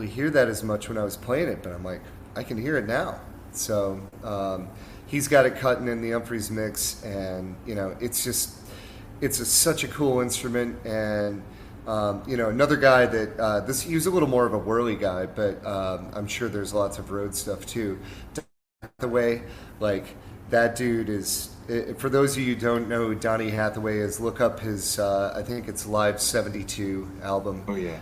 hear that as much when I was playing it, but I'm like, I can hear it now. So. He's got it cutting in the Umphrey's mix, and it's such a cool instrument. And another guy that he was a little more of a whirly guy, but I'm sure there's lots of road stuff too. Hathaway, that dude is. For those of you who don't know who Donny Hathaway is, look up his. I think it's Live 72 album. Oh yeah.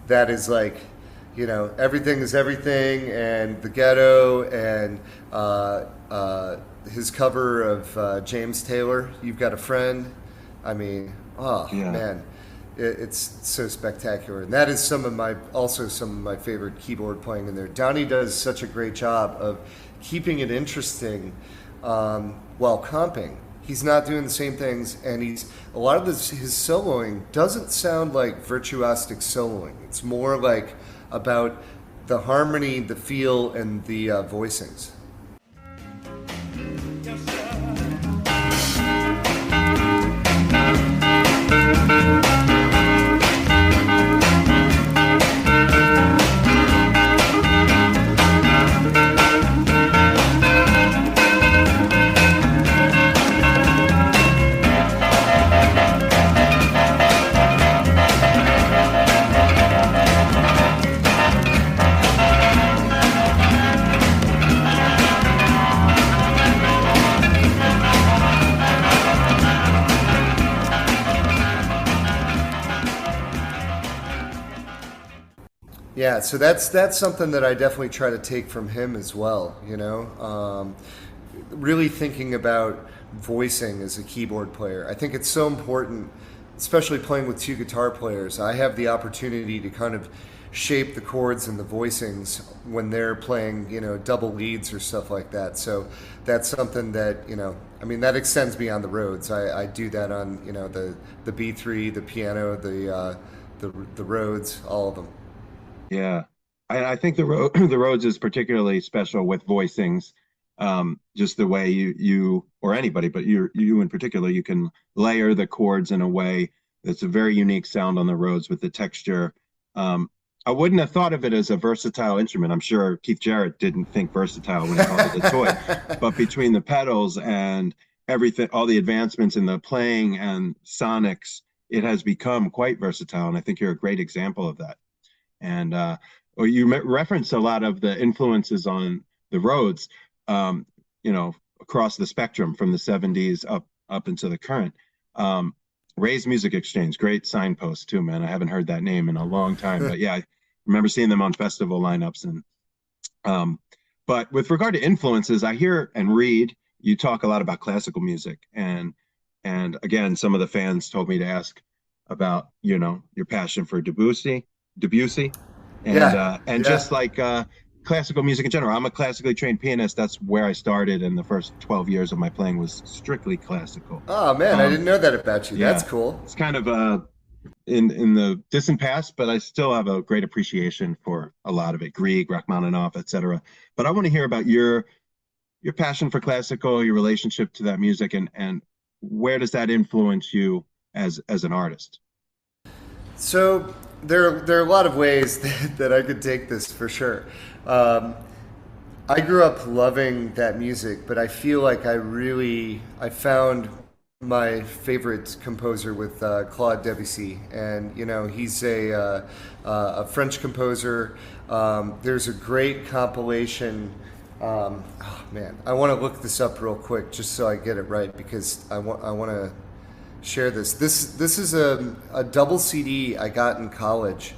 That is everything is everything, and the ghetto, and his cover of James Taylor, You've Got a Friend. I mean, man, it's so spectacular. And that is some of my favorite keyboard playing in there. Donnie does such a great job of keeping it interesting while comping. He's not doing the same things, and a lot of his soloing doesn't sound like virtuosic soloing. It's more like about the harmony, the feel, and the voicings. Yeah, so that's something that I definitely try to take from him as well. really thinking about voicing as a keyboard player. I think it's so important, especially playing with two guitar players. I have the opportunity to kind of shape the chords and the voicings when they're playing, double leads or stuff like that. So that's something that, that extends beyond the Rhodes. I do that on, the B3, the piano, the Rhodes, all of them. Yeah. I think the Rhodes is particularly special with voicings. Just the way you or anybody, but you in particular, you can layer the chords in a way that's a very unique sound on the Rhodes with the texture. I wouldn't have thought of it as a versatile instrument. I'm sure Keith Jarrett didn't think versatile when he called it a toy. But between the pedals and everything, all the advancements in the playing and sonics, it has become quite versatile. And I think you're a great example of that. And you referenced a lot of the influences on the Rhodes, across the spectrum from the 70s up into the current. Ray's Music Exchange, great signpost too, man. I haven't heard that name in a long time, but yeah, I remember seeing them on festival lineups. And but with regard to influences, I hear and read you talk a lot about classical music, and again, some of the fans told me to ask about your passion for Debussy, and just like classical music in general. I'm a classically trained pianist. That's where I started, and the first 12 years of my playing was strictly classical. Oh man, I didn't know that about you. Yeah, that's cool. It's kind of in the distant past, but I still have a great appreciation for a lot of it, Grieg, Rachmaninoff, etc. But I want to hear about your passion for classical, your relationship to that music, and where does that influence you as an artist? So there are a lot of ways that I could take this for sure. I grew up loving that music, but I feel like I found my favorite composer with Claude Debussy, and he's a French composer. There's a great compilation. Oh man, I want to look this up real quick just so I get it right, because I want to share this. This is a double CD I got in college.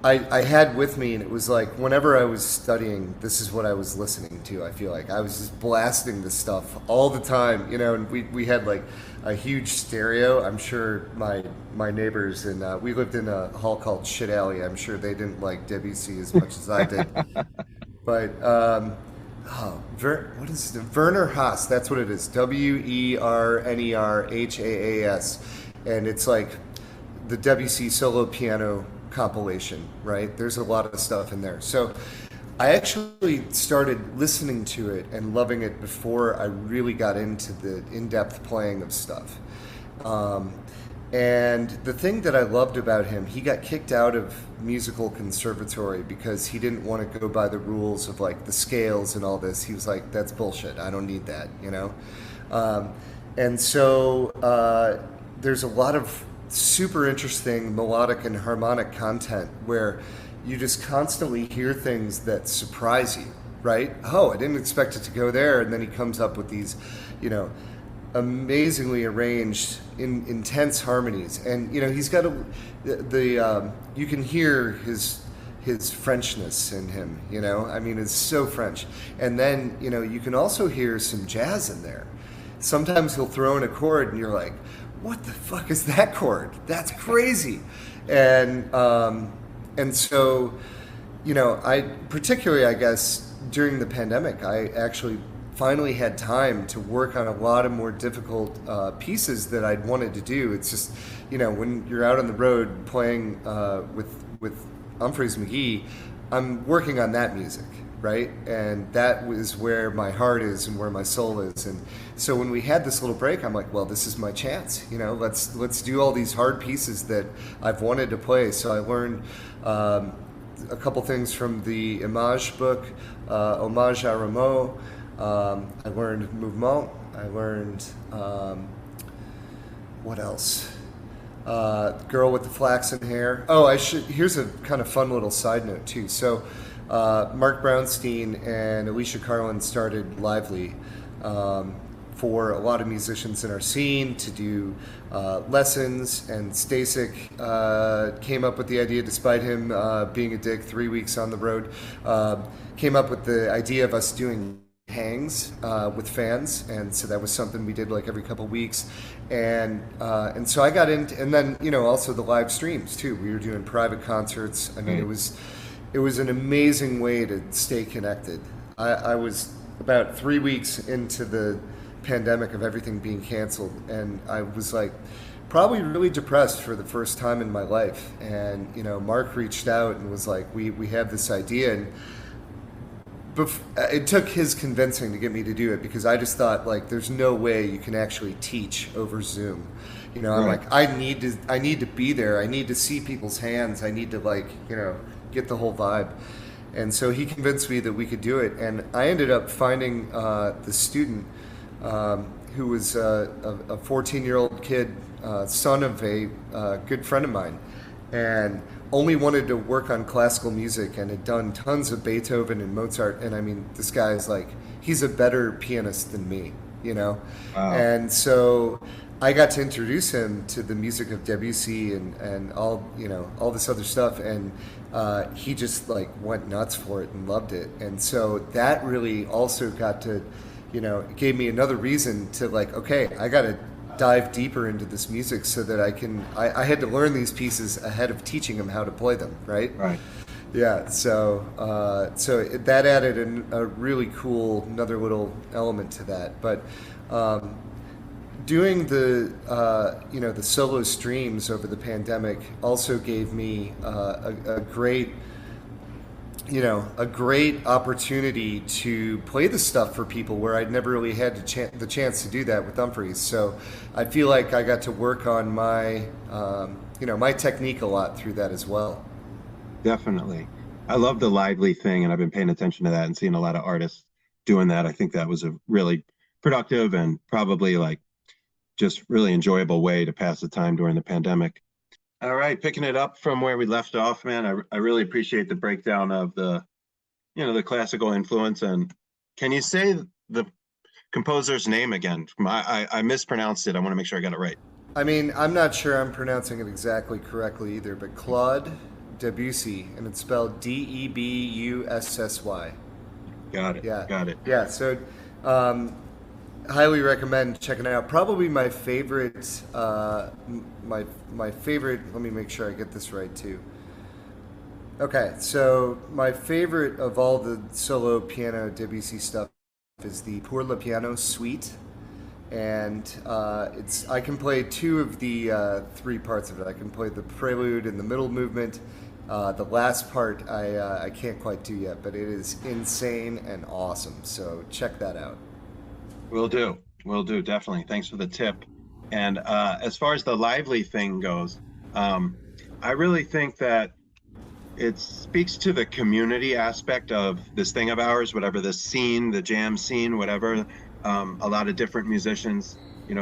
I had with me, and it was like whenever I was studying, this is what I was listening to. I feel like I was just blasting this stuff all the time, and we had like a huge stereo. I'm sure my neighbors, and we lived in a hall called Shit Alley. I'm sure they didn't like Debussy as much as I did. But what is it? Werner Haas, that's what it is. WERNERHAAS. And it's like the Debussy solo piano compilation, right? There's a lot of stuff in there. So I actually started listening to it and loving it before I really got into the in-depth playing of stuff. And the thing that I loved about him, he got kicked out of musical conservatory because he didn't want to go by the rules of like the scales and all this. He was like, that's bullshit. I don't need that, And so there's a lot of super interesting melodic and harmonic content where you just constantly hear things that surprise you, right? Oh, I didn't expect it to go there. And then he comes up with these, amazingly arranged, intense harmonies. And, he's got you can hear his Frenchness in him, it's so French. And then, you can also hear some jazz in there. Sometimes he'll throw in a chord and you're like, what the fuck is that chord? That's crazy. And so, I particularly, I guess, during the pandemic, I actually finally had time to work on a lot of more difficult pieces that I'd wanted to do. It's just, when you're out on the road playing with Umphrey's McGee, I'm working on that music, right? And that was where my heart is and where my soul is. And so when we had this little break, I'm like, well, this is my chance. Let's do all these hard pieces that I've wanted to play. So I learned a couple things from the Image book, Hommage à Rameau. I learned Mouvement. I learned what else? Girl with the Flaxen Hair. Oh, here's a kind of fun little side note too. So Mark Brownstein and Alicia Carlin started Lively for a lot of musicians in our scene to do lessons, and Stasik came up with the idea, despite him being a dick 3 weeks on the road, came up with the idea of us doing hangs with fans, and so that was something we did like every couple weeks, and so I got into, and then also the live streams too. We were doing private concerts. I mean, it was an amazing way to stay connected. I was about 3 weeks into the pandemic of everything being canceled, and I was like probably really depressed for the first time in my life. And Mark reached out and was like, we have this idea, and it took his convincing to get me to do it, because I just thought, like, there's no way you can actually teach over Zoom. I'm Right. like, I need to be there. I need to see people's hands. I need to get the whole vibe. And so he convinced me that we could do it. And I ended up finding the student who was a 14-year-old kid, son of a good friend of mine, and only wanted to work on classical music and had done tons of Beethoven and Mozart. And I mean, this guy is like, he's a better pianist than me, Wow. And so I got to introduce him to the music of Debussy and all this other stuff, and he just like went nuts for it and loved it. And so that really also got to, it gave me another reason to like, okay, I got to dive deeper into this music so that I had to learn these pieces ahead of teaching him how to play them, right? Right. Yeah, so that added a really cool, another little element to that. But doing the the solo streams over the pandemic also gave me a great opportunity to play the stuff for people where I'd never really had the chance to do that with Umphrey. So I feel like I got to work on my my technique a lot through that as well. Definitely. I love the lively thing, and I've been paying attention to that and seeing a lot of artists doing that. I think that was a really productive and probably like just really enjoyable way to pass the time during the pandemic. All right, picking it up from where we left off, man, I really appreciate the breakdown of the classical influence. And can you say the composer's name again? I mispronounced it. I want to make sure I got it right. I mean, I'm not sure I'm pronouncing it exactly correctly either, but Claude Debussy, and it's spelled Debussy. Got it. Yeah. Got it. Yeah, so highly recommend checking it out. Probably my favorite, my favorite, let me make sure I get this right too. Okay, so my favorite of all the solo piano Debussy stuff is the Pour le Piano Suite. And I can play two of the three parts of it. I can play the prelude and the middle movement. The last part I can't quite do yet, but it is insane and awesome. So check that out. Will do. Definitely. Thanks for the tip. And as far as the lively thing goes, I really think that it speaks to the community aspect of this thing of ours, whatever the scene, the jam scene, whatever. A lot of different musicians,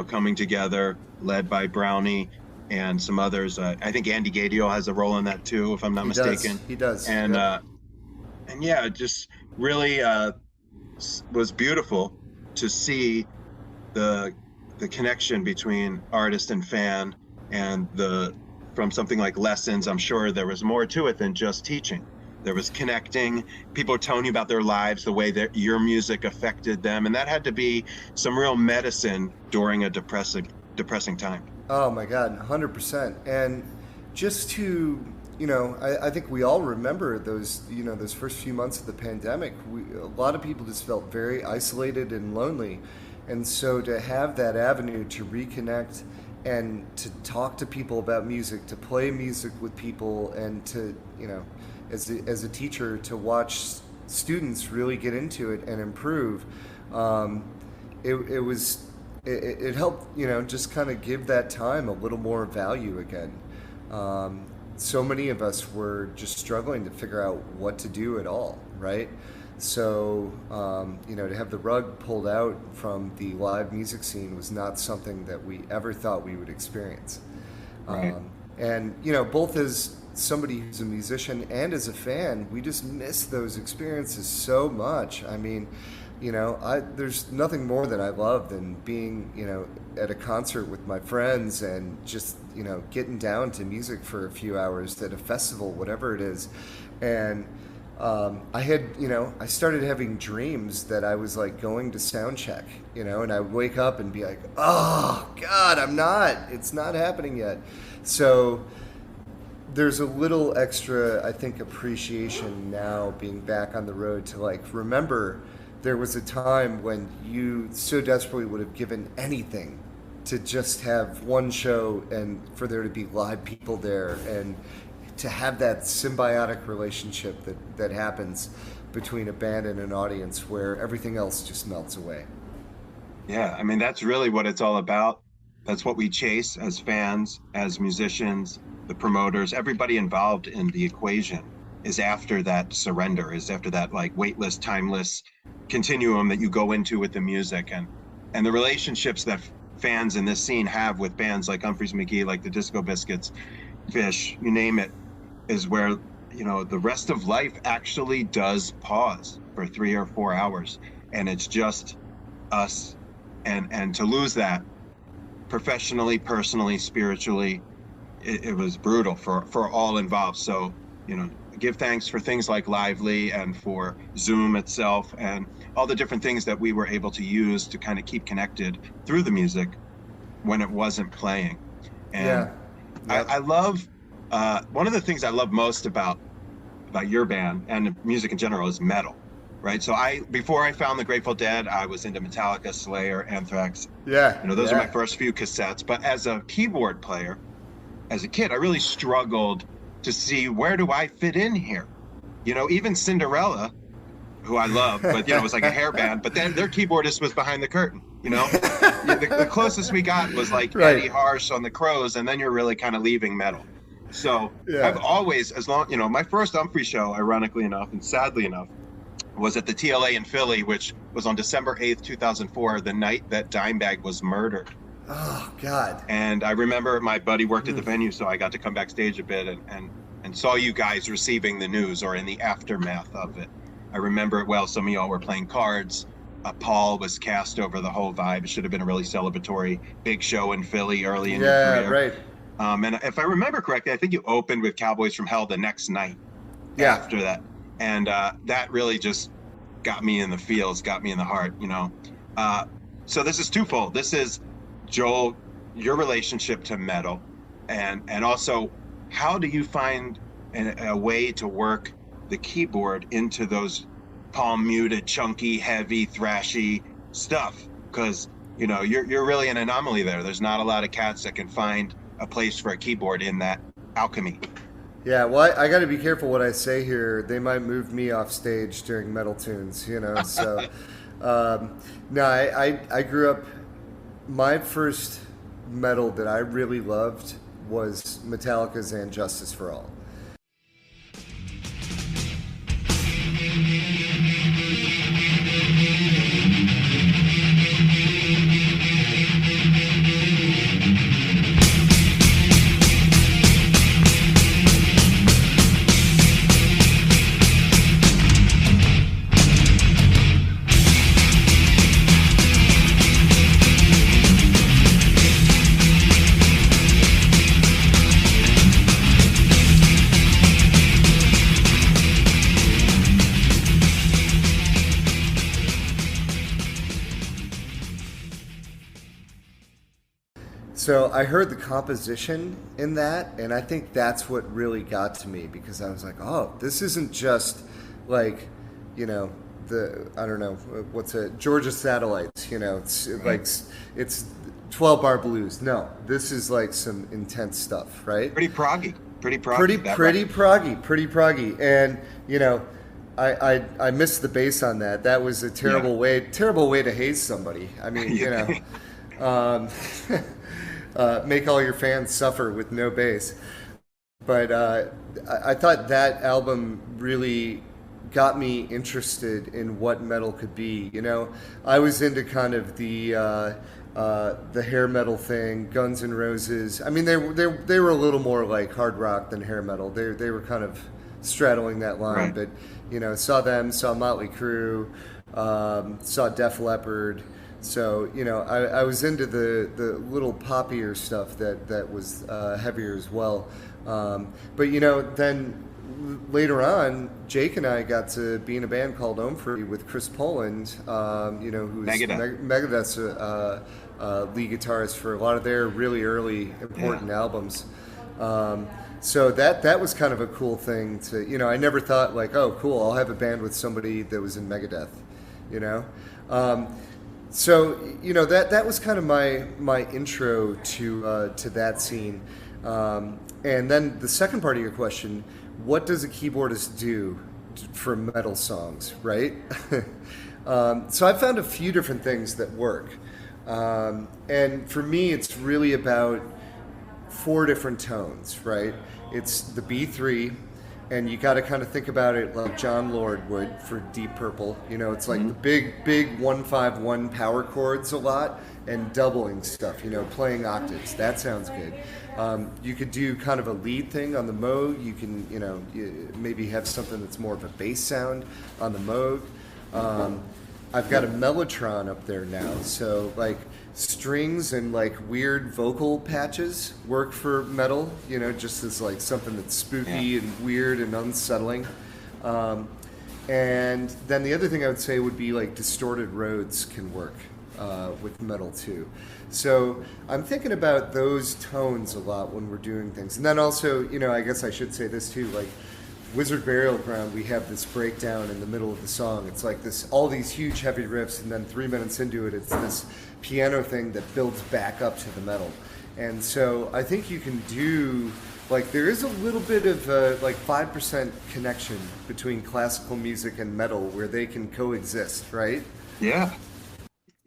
coming together, led by Brownie and some others. I think Andy Gadio has a role in that too, if I'm not mistaken. He does. And yeah. And yeah, it just really was beautiful to see the connection between artist and fan, and from something like lessons, I'm sure there was more to it than just teaching. There was connecting. People were telling you about their lives, the way that your music affected them, and that had to be some real medicine during a depressing time. Oh my God, 100%. And just to, I think we all remember those first few months of the pandemic. A lot of people just felt very isolated and lonely. And so to have that avenue to reconnect and to talk to people about music, to play music with people, and to, as a teacher, to watch students really get into it and improve, it helped, just kind of give that time a little more value again. So many of us were just struggling to figure out what to do at all, right? So, to have the rug pulled out from the live music scene was not something that we ever thought we would experience. Right. And, both as somebody who's a musician and as a fan, we just miss those experiences so much. I mean, there's nothing more that I love than being, at a concert with my friends and just, getting down to music for a few hours at a festival, whatever it is. And I started having dreams that I was like going to sound check, and I would wake up and be like, oh God, it's not happening yet. So there's a little extra, I think, appreciation now being back on the road to like remember there was a time when you so desperately would have given anything to just have one show and for there to be live people there and to have that symbiotic relationship that happens between a band and an audience where everything else just melts away. Yeah, I mean, that's really what it's all about. That's what we chase as fans, as musicians, the promoters, everybody involved in the equation is after that surrender, is after that like weightless, timeless continuum that you go into with the music, and the relationships that fans in this scene have with bands like Umphrey's McGee, like the Disco Biscuits, Fish, you name it, is where, the rest of life actually does pause for 3 or 4 hours, and it's just us. And to lose that professionally, personally, spiritually, it was brutal for all involved. So, give thanks for things like Lively and for Zoom itself and all the different things that we were able to use to kind of keep connected through the music when it wasn't playing. And I love, one of the things I love most about your band and music in general is metal, right? So before I found the Grateful Dead, I was into Metallica, Slayer, Anthrax. Yeah. Those are my first few cassettes. But as a keyboard player, as a kid, I really struggled to see, where do I fit in here? Even Cinderella, who I love, but it was like a hair band, but then their keyboardist was behind the curtain, the closest we got was like Eddie Harsh on the Crows, and then you're really kind of leaving metal. So I've always, my first Umphrey show, ironically enough and sadly enough, was at the TLA in Philly, which was on December 8th, 2004, the night that Dimebag was murdered. Oh God. And I remember my buddy worked at the venue, so I got to come backstage a bit and saw you guys receiving the news or in the aftermath of it. I remember it well. Some of y'all were playing cards. Paul was cast over the whole vibe. It should have been a really celebratory big show in Philly early in your career. Yeah, right. And if I remember correctly, I think you opened with Cowboys from Hell the next night after that. And that really just got me in the feels, got me in the heart, So this is twofold. This is, Joel, your relationship to metal, and also how do you find a way to work the keyboard into those palm muted, chunky, heavy, thrashy stuff? Because you're really an anomaly there. There's not a lot of cats that can find a place for a keyboard in that alchemy. Yeah, well, I got to be careful what I say here. They might move me off stage during metal tunes, So, no, I grew up. My first metal that I really loved was Metallica's "And Justice for All." So I heard the composition in that, and I think that's what really got to me, because I was like, oh, this isn't just like, I don't know, what's a Georgia Satellites, it's like, it's 12-bar blues. No, this is like some intense stuff, right? Pretty proggy. Pretty proggy. And, I missed the bass on that. That was a terrible way to haze somebody. I mean, make all your fans suffer with no bass. But I thought that album really got me interested in what metal could be. I was into kind of the hair metal thing, Guns N' Roses. I mean, they were a little more like hard rock than hair metal. They were kind of straddling that line. Right. But saw them, saw Motley Crue, saw Def Leppard. So, I was into the little poppier stuff that was heavier as well. But, then later on, Jake and I got to be in a band called Umphrey with Chris Poland, who's Megadeth's lead guitarist for a lot of their really early important albums. So that was kind of a cool thing to, I never thought like, oh, cool, I'll have a band with somebody that was in Megadeth, So that was kind of my intro to that scene, and then the second part of your question, what does a keyboardist do for metal songs, right? So I found a few different things that work, and for me, it's really about 4 different tones, right? It's the B3. And you got to kind of think about it like John Lord would for Deep Purple. It's like the big 1-5-1 power chords a lot and doubling stuff, playing octaves. That sounds good. You could do kind of a lead thing on the Moog. You can, maybe have something that's more of a bass sound on the Moog. I've got a Mellotron up there now. So like strings and like weird vocal patches work for metal, just as like something that's spooky and weird and unsettling. And then the other thing I would say would be like distorted Rhodes can work with metal too. So I'm thinking about those tones a lot when we're doing things. And then also, I guess I should say this too, like Wizard Burial Ground, we have this breakdown in the middle of the song. It's like all these huge heavy riffs, and then 3 minutes into it, it's this piano thing that builds back up to the metal. And so I think you can do, like, there is a little bit of like 5% connection between classical music and metal where they can coexist, right?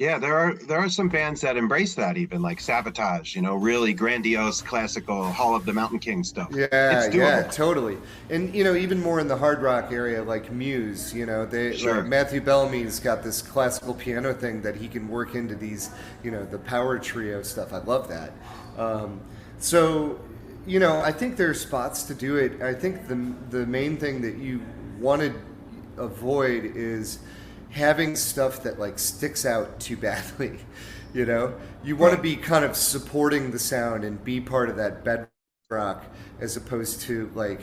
Yeah, there are some bands that embrace that, even like Sabotage, really grandiose classical Hall of the Mountain King stuff. Yeah, totally. And even more in the hard rock area, like Muse, like Matthew Bellamy's got this classical piano thing that he can work into these, the power trio stuff. I love that. So I think there are spots to do it. I think the main thing that you want to avoid is having stuff that like sticks out too badly. You want to be kind of supporting the sound and be part of that bedrock, as opposed to like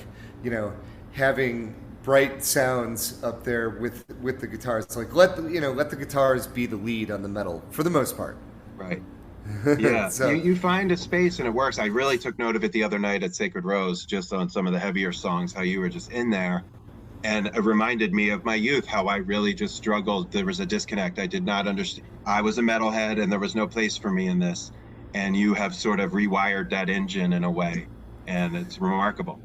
having bright sounds up there with the guitars. Like let the guitars be the lead on the metal for the most part. Right. Yeah. So you find a space and it works. I really took note of it the other night at Sacred Rose, just on some of the heavier songs, how you were just in there. And it reminded me of my youth, how I really just struggled. There was a disconnect. I did not understand. I was a metalhead and there was no place for me in this. And you have sort of rewired that engine in a way. And it's remarkable.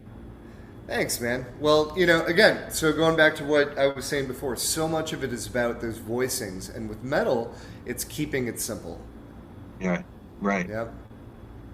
Thanks, man. Well, again, so going back to what I was saying before, so much of it is about those voicings. And with metal, it's keeping it simple. Yeah, right. Yep.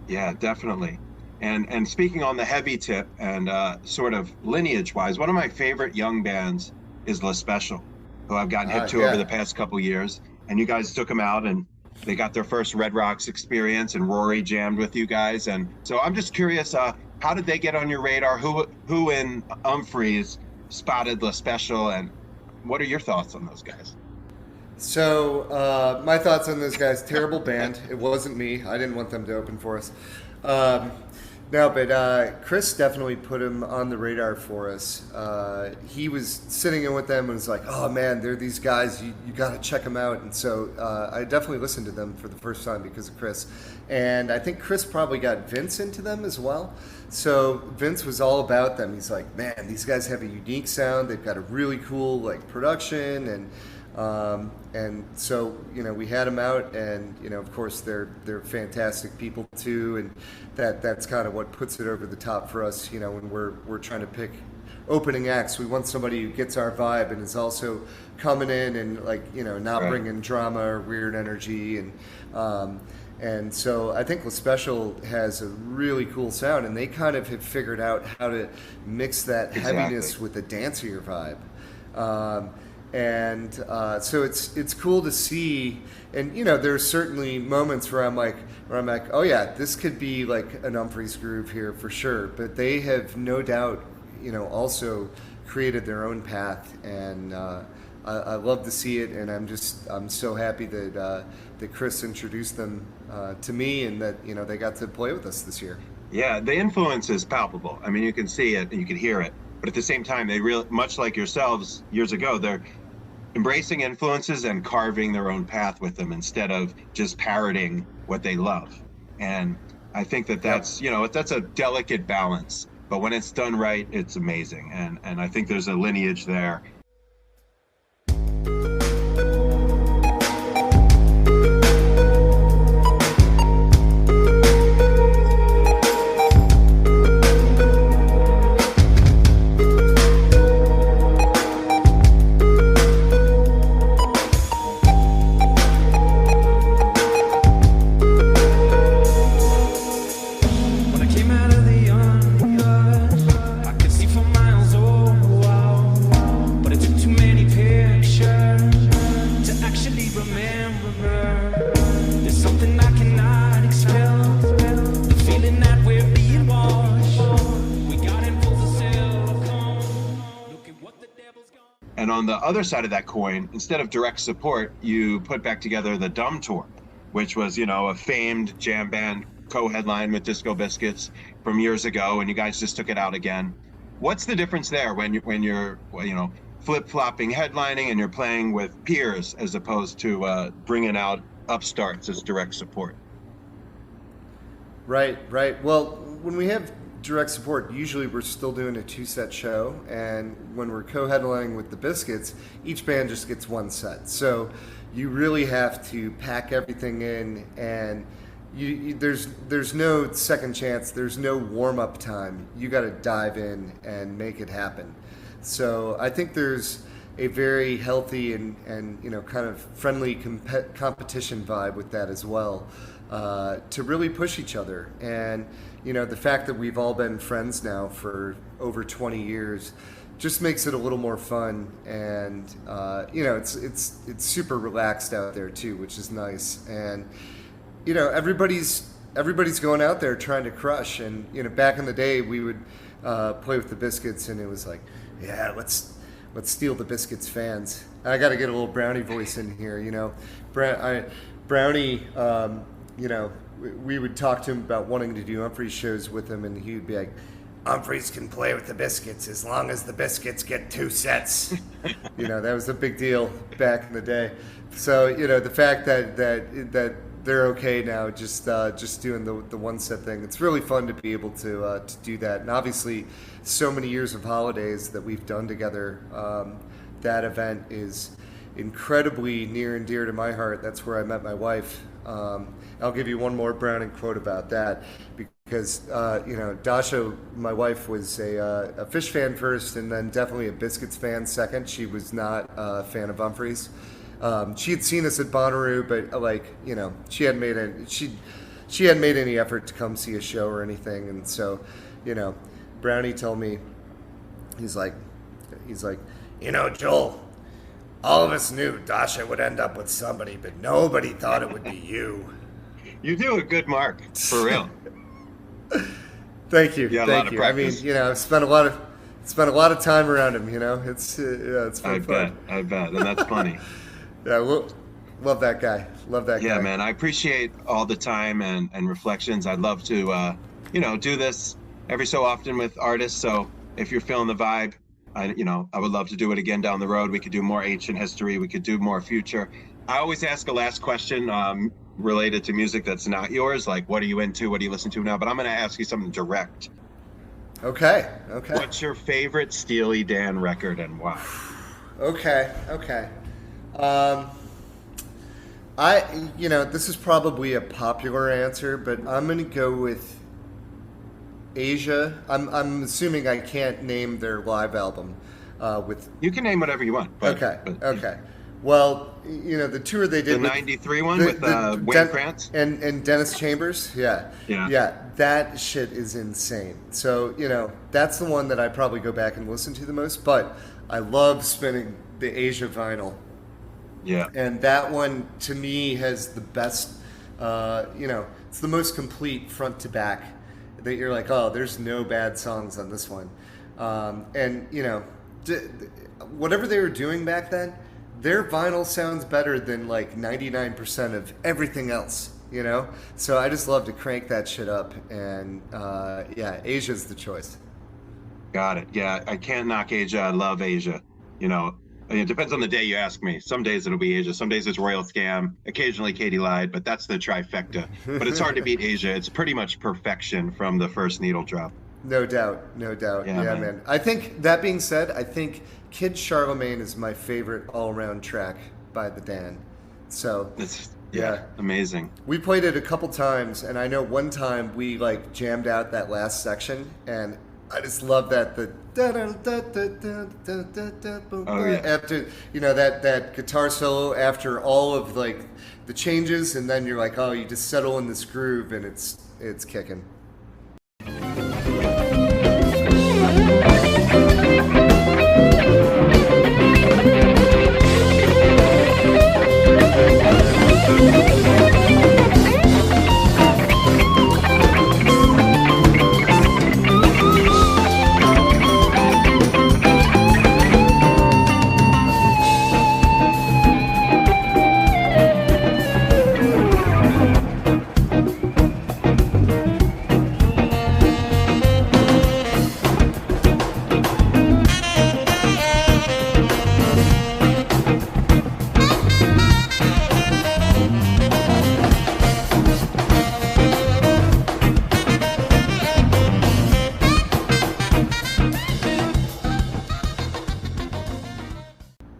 Yeah, definitely. And speaking on the heavy tip and sort of lineage-wise, one of my favorite young bands is La Special, who I've gotten hip to over the past couple years. And you guys took them out and they got their first Red Rocks experience, and Rory jammed with you guys. And so I'm just curious, how did they get on your radar? Who in Umphrey's spotted La Special, and what are your thoughts on those guys? So my thoughts on those guys, terrible band. It wasn't me. I didn't want them to open for us. No, but Chris definitely put him on the radar for us. He was sitting in with them and was like, oh man, they're these guys, you got to check them out. And so I definitely listened to them for the first time because of Chris. And I think Chris probably got Vince into them as well. So Vince was all about them. He's like, man, these guys have a unique sound. They've got a really cool production, and so we had them out, and of course they're fantastic people too, and that's kind of what puts it over the top for us. When we're trying to pick opening acts, we want somebody who gets our vibe and is also coming in and not bringing drama or weird energy, and so I think La Special has a really cool sound, and they kind of have figured out how to mix that heaviness with the dancier vibe. And so it's cool to see, and there's certainly moments where I'm like, oh yeah, this could be like an Umphrey's groove here for sure. But they have no doubt, also created their own path, and I love to see it. And I'm so happy that Chris introduced them to me, and that they got to play with us this year. Yeah, the influence is palpable. I mean, you can see it and you can hear it. but at the same time, they really, much like yourselves years ago, they're embracing influences and carving their own path with them instead of just parroting what they love. And I think that that's, you know, that's a delicate balance, but when it's done right, it's amazing. And I think there's a lineage there. When I came out of the uncut, I could see for miles, oh wow. But it took too many pictures to actually remember. There's something I cannot expel, the feeling that we're being washed. We got in full of silicone. Look at what the devil's gone. And on the other side of that coin, instead of direct support, you put back together the Dumb Tour, which was, you know, a famed jam band co-headline with Disco Biscuits from years ago, and you guys just took it out again. What's the difference there when you're you know, flip-flopping headlining and you're playing with peers as opposed to bringing out upstarts as direct support? Right. Well, when we have direct support, usually we're still doing a 2-set show, and when we're co-headlining with the Biscuits, each band just gets 1 set. So you really have to pack everything in, and there's no second chance. There's no warm-up time. You got to dive in and make it happen. So I think there's a very healthy and you know, kind of friendly competition vibe with that as well, to really push each other. And you know, the fact that we've all been friends now for over 20 years just makes it a little more fun. And you know, it's super relaxed out there too, which is nice. And you know, everybody's going out there trying to crush. And you know, back in the day, we would play with the Biscuits, and it was like, yeah, let's steal the Biscuits fans. I got to get a little Brownie voice in here, you know. Brownie, you know, we would talk to him about wanting to do Umphrey shows with him, and he would be like, Umphrey's can play with the Biscuits as long as the Biscuits get 2 sets. You know, that was a big deal back in the day. So you know, the fact that they're okay now, just doing the 1-set thing. It's really fun to be able to do that. And obviously, so many years of holidays that we've done together. That event is incredibly near and dear to my heart. That's where I met my wife. I'll give you one more Browning quote about that, because you know, Dasha, my wife, was a Fish fan first, and then definitely a Biscuits fan second. She was not a fan of Umphrey's. She had seen us at Bonnaroo, but like, you know, she hadn't made any effort to come see a show or anything. And so, you know, Brownie told me, he's like, you know, Joel, all of us knew Dasha would end up with somebody, but nobody thought it would be you. You do a good mark, for real. Thank you. Yeah, Thank you. I mean, you know, I've spent a lot of time around him. You know, it's been fun. I bet, and that's funny. Yeah, love that guy. Love that guy. Yeah, man, I appreciate all the time and reflections. I'd love to, you know, do this every so often with artists. So if you're feeling the vibe, I would love to do it again down the road. We could do more ancient history. We could do more future. I always ask a last question related to music that's not yours. Like, what are you into? What do you listen to now? But I'm going to ask you something direct. Okay. What's your favorite Steely Dan record and why? Okay. This is probably a popular answer, but I'm going to go with Asia. I'm assuming I can't name their live album. You can name whatever you want. Okay. Well, you know, the tour they did the '93 one with Wayne Krantz and Dennis Chambers. Yeah. That shit is insane. So you know, that's the one that I probably go back and listen to the most. But I love spinning the Asia vinyl. Yeah. And that one, to me, has the best, it's the most complete front to back, that you're like, oh, there's no bad songs on this one. And, you know, whatever they were doing back then, their vinyl sounds better than like 99% of everything else, you know? So I just love to crank that shit up. And, Asia's the choice. Got it. Yeah, I can't knock Asia. I love Asia. You know, it depends on the day you ask me. Some days it'll be Asia. Some days it's Royal Scam. Occasionally Katie lied, but that's the trifecta. But it's hard to beat Asia. It's pretty much perfection from the first needle drop. No doubt. Yeah, man. I think, that being said, I think Kid Charlemagne is my favorite all-around track by the Dan. So It's yeah, amazing. we played it a couple times, and I know one time we like jammed out that last section, and I just love that Oh, yeah. after, you know, that guitar solo after all of like the changes, and then you're like, oh, you just settle in this groove, and it's kicking.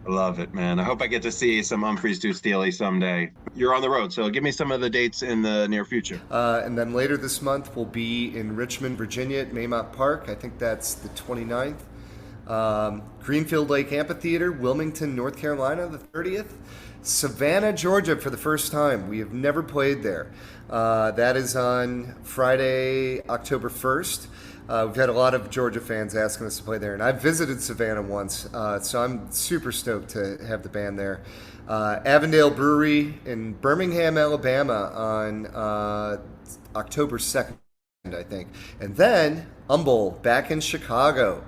Love it, man. I hope I get to see some Umphreys do Steely someday. You're on the road, so give me some of the dates in the near future. And then later this month, we'll be in Richmond, Virginia at Maymont Park. I think that's the 29th. Greenfield Lake Amphitheater, Wilmington, North Carolina, the 30th. Savannah, Georgia for the first time. We have never played there. That is on Friday, October 1st. We've had a lot of Georgia fans asking us to play there, and I've visited Savannah once, so I'm super stoked to have the band there. Avondale Brewery in Birmingham, Alabama on October 2nd, I think. And then Umphrey back in Chicago.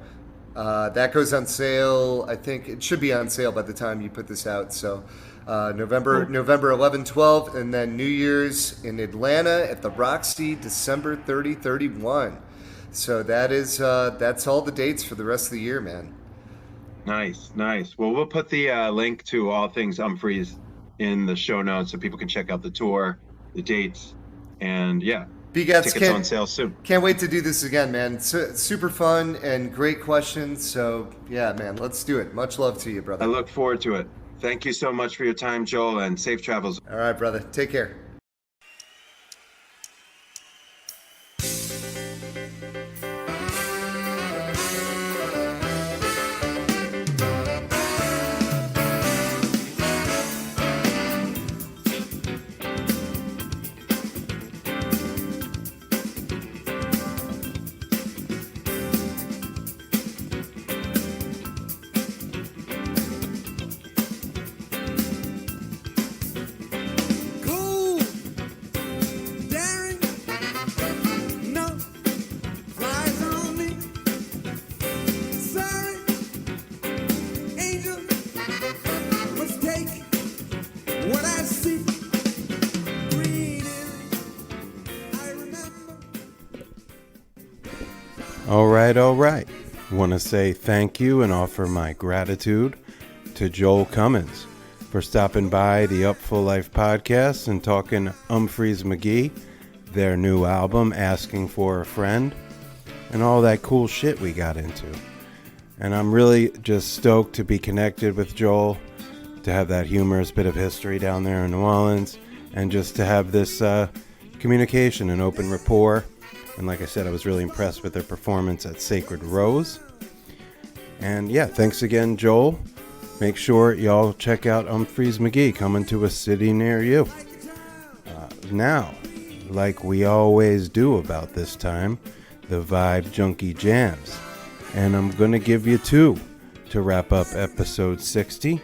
That goes on sale, I think it should be on sale by the time you put this out, so November 11, 12, and then New Year's in Atlanta at the Roxy, December 30, 31. So that's all the dates for the rest of the year, man. Nice. Well, we'll put the link to all things Umphreys in the show notes so people can check out the tour, the dates, and yeah, B-Gats, tickets on sale soon. Can't wait to do this again, man. Super fun and great questions. So yeah, man, let's do it. Much love to you, brother. I look forward to it. Thank you so much for your time, Joel, and safe travels. All right, brother. Take care. Cool, daring, no flies on me. Sorry, angel, must take what I see. Green, I remember. All right. Want to say thank you and offer my gratitude to Joel Cummins for stopping by the Upful Life podcast and talking Umphrey's McGee, their new album, Asking for a Friend, and all that cool shit we got into. And I'm really just stoked to be connected with Joel, to have that humorous bit of history down there in New Orleans, and just to have this communication and open rapport. And like I said, I was really impressed with their performance at Sacred Rose. And yeah, thanks again, Joel. Make sure y'all check out Umphrey's McGee coming to a city near you. Now, like we always do about this time, the Vibe Junkie Jams. And I'm going to give you two to wrap up episode 60.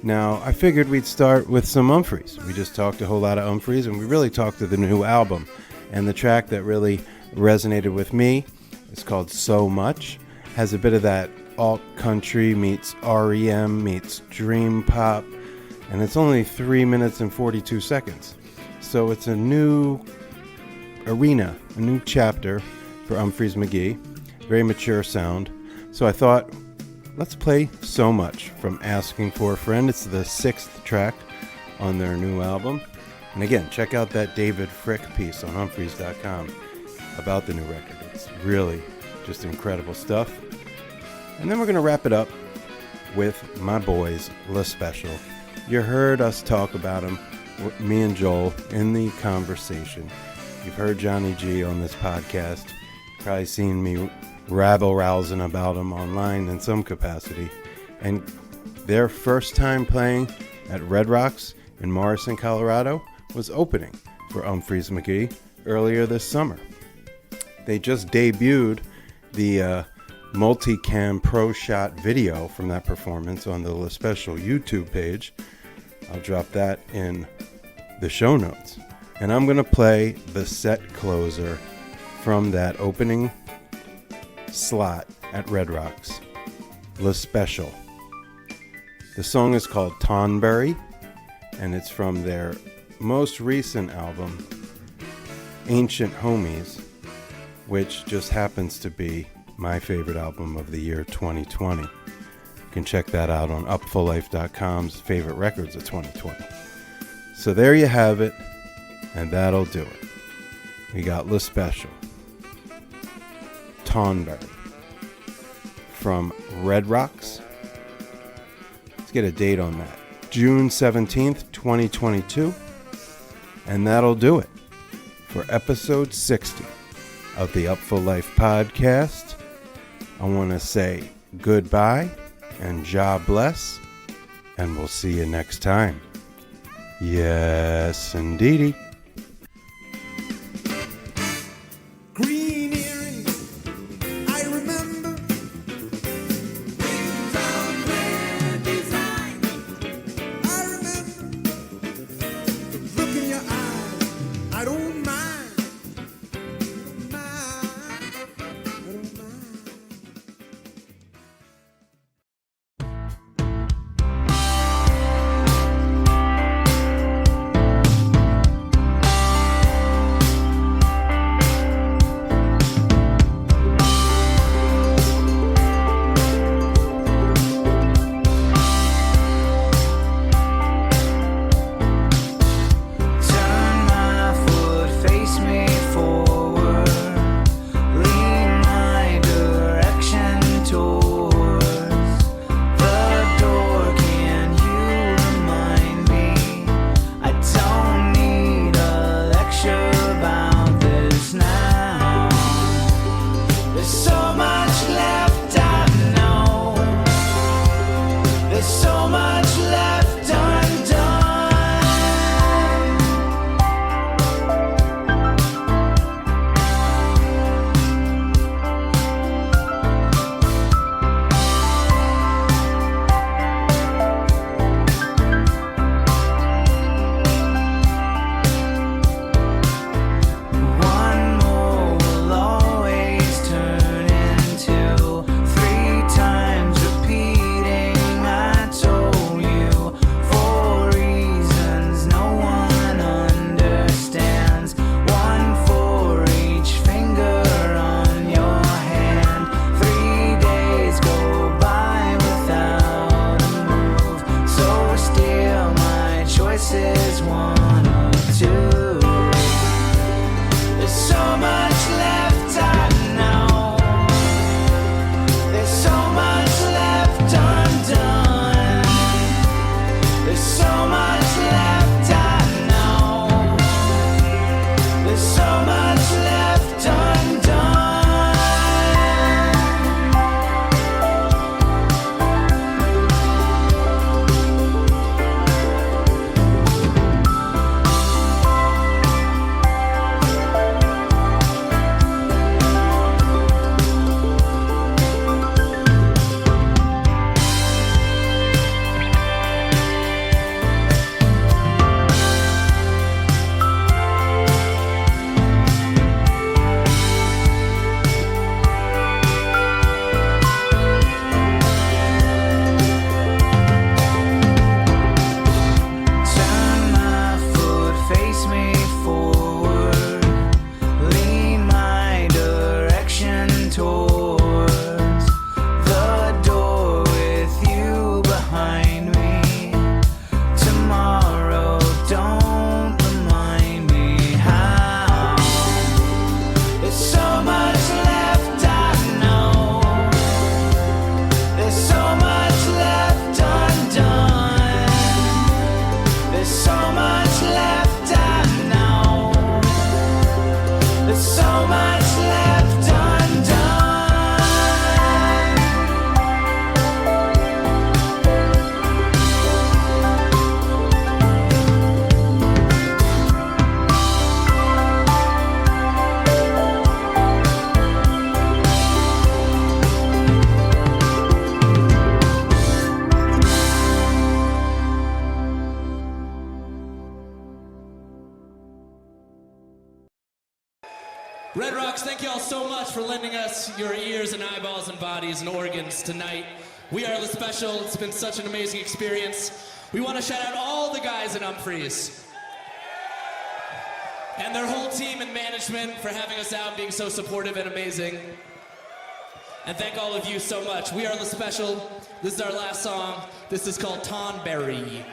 Now, I figured we'd start with some Umphreys. We just talked a whole lot of Umphreys, and we really talked to the new album. And the track that really resonated with me is called So Much. Has a bit of that alt country meets REM meets dream pop, and it's only 3 minutes and 42 seconds. So it's a new arena, a new chapter for Umphrey's McGee. very mature sound. So I thought, let's play So Much from Asking for a Friend. It's the 6th track on their new album. And again, check out that David Frick piece on Humphreys.com about the new record. It's really just incredible stuff. And then we're going to wrap it up with my boys, La Special. You heard us talk about them, me and Joel, in the conversation. You've heard Johnny G on this podcast. Probably seen me rabble-rousing about them online in some capacity. And their first time playing at Red Rocks in Morrison, Colorado was opening for Umphrey's McGee earlier this summer. They just debuted the multicam pro shot video from that performance on the La Special YouTube page. I'll drop that in the show notes. And I'm going to play the set closer from that opening slot at Red Rocks, La Special. The song is called Tonbury, and it's from their most recent album, Ancient Homies, which just happens to be my favorite album of the year 2020. You can check that out on upfullife.com's favorite records of 2020. So there you have it, and that'll do it. We got La Special, Tonbury, from Red Rocks. Let's get a date on that. June 17th, 2022. And that'll do it for episode 60 of the Upful Life podcast. I want to say goodbye and God bless, and we'll see you next time. Yes, indeedy. Green earrings, I remember. Rings on red design, I remember. The look in your eyes, I don't mind. Red Rocks, thank you all so much for lending us your ears and eyeballs and bodies and organs tonight. We are the special. It's been such an amazing experience. We want to shout out all the guys at Umphrey's and their whole team and management for having us out, being so supportive and amazing. And thank all of you so much. We are the special. This is our last song. This is called Tonberry.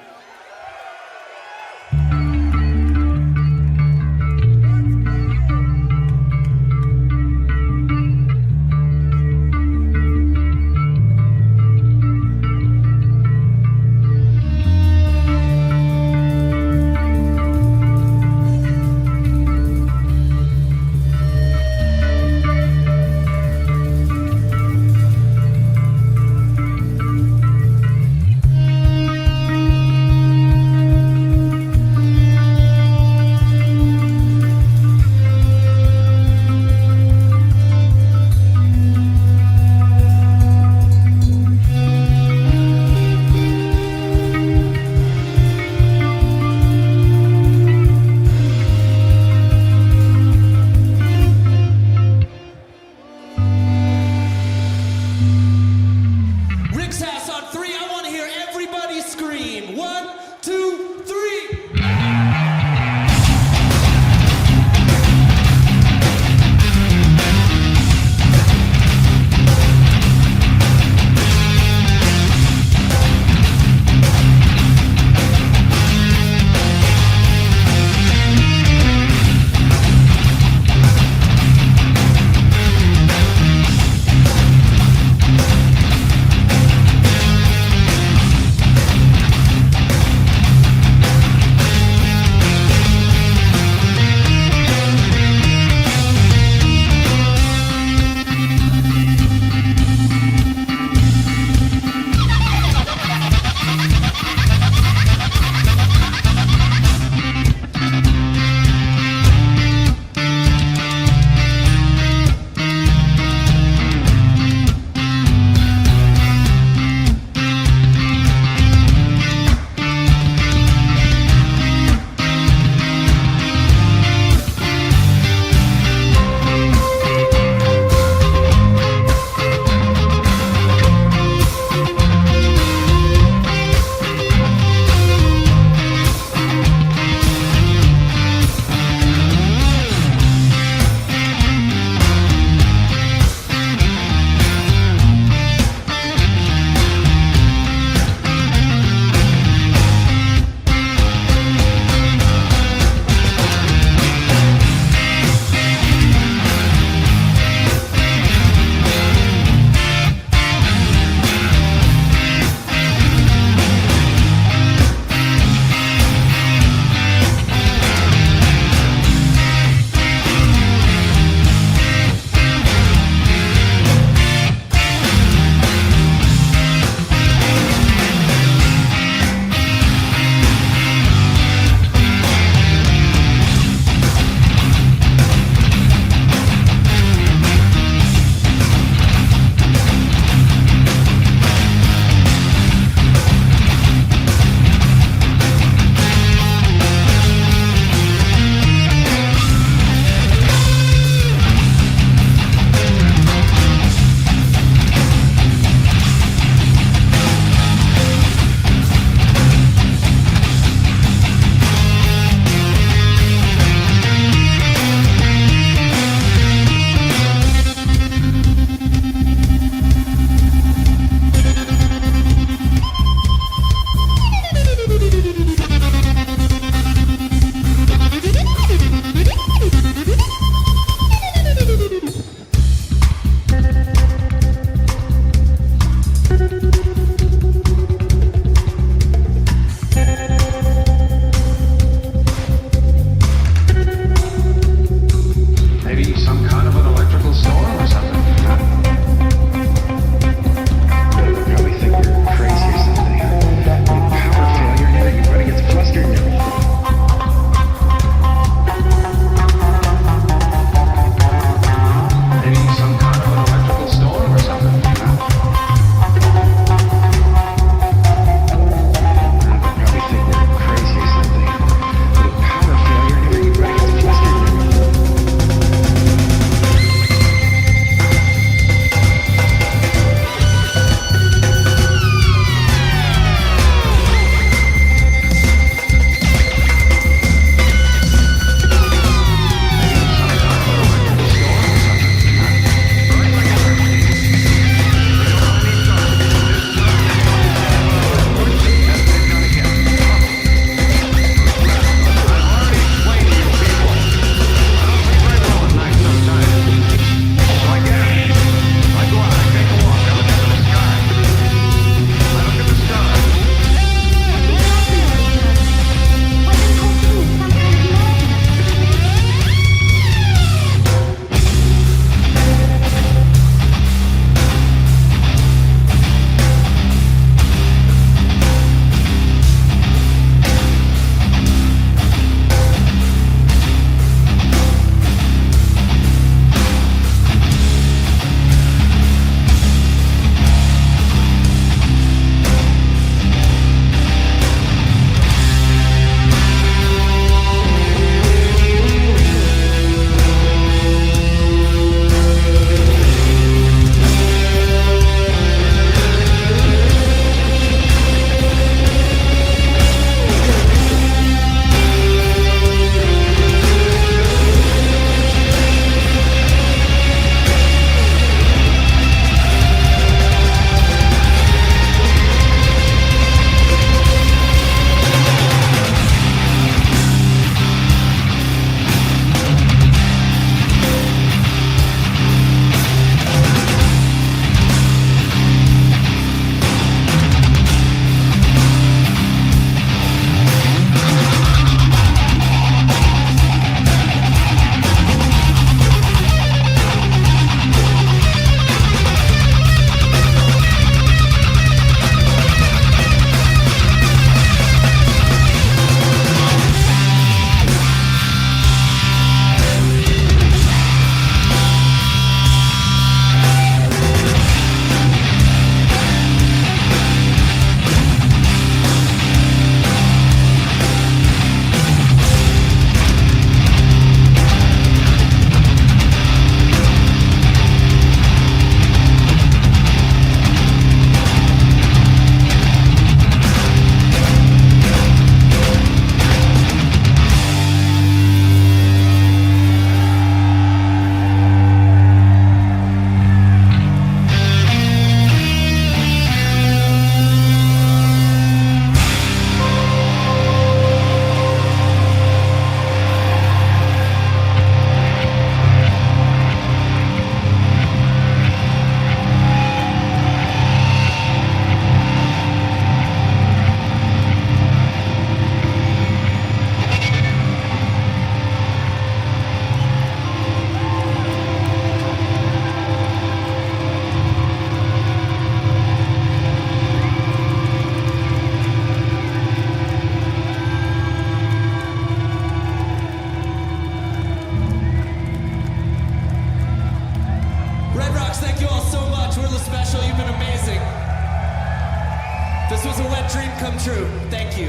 This was a wet dream come true. Thank you.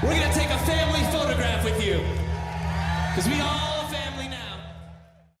We're gonna take a family photograph with you. Because we all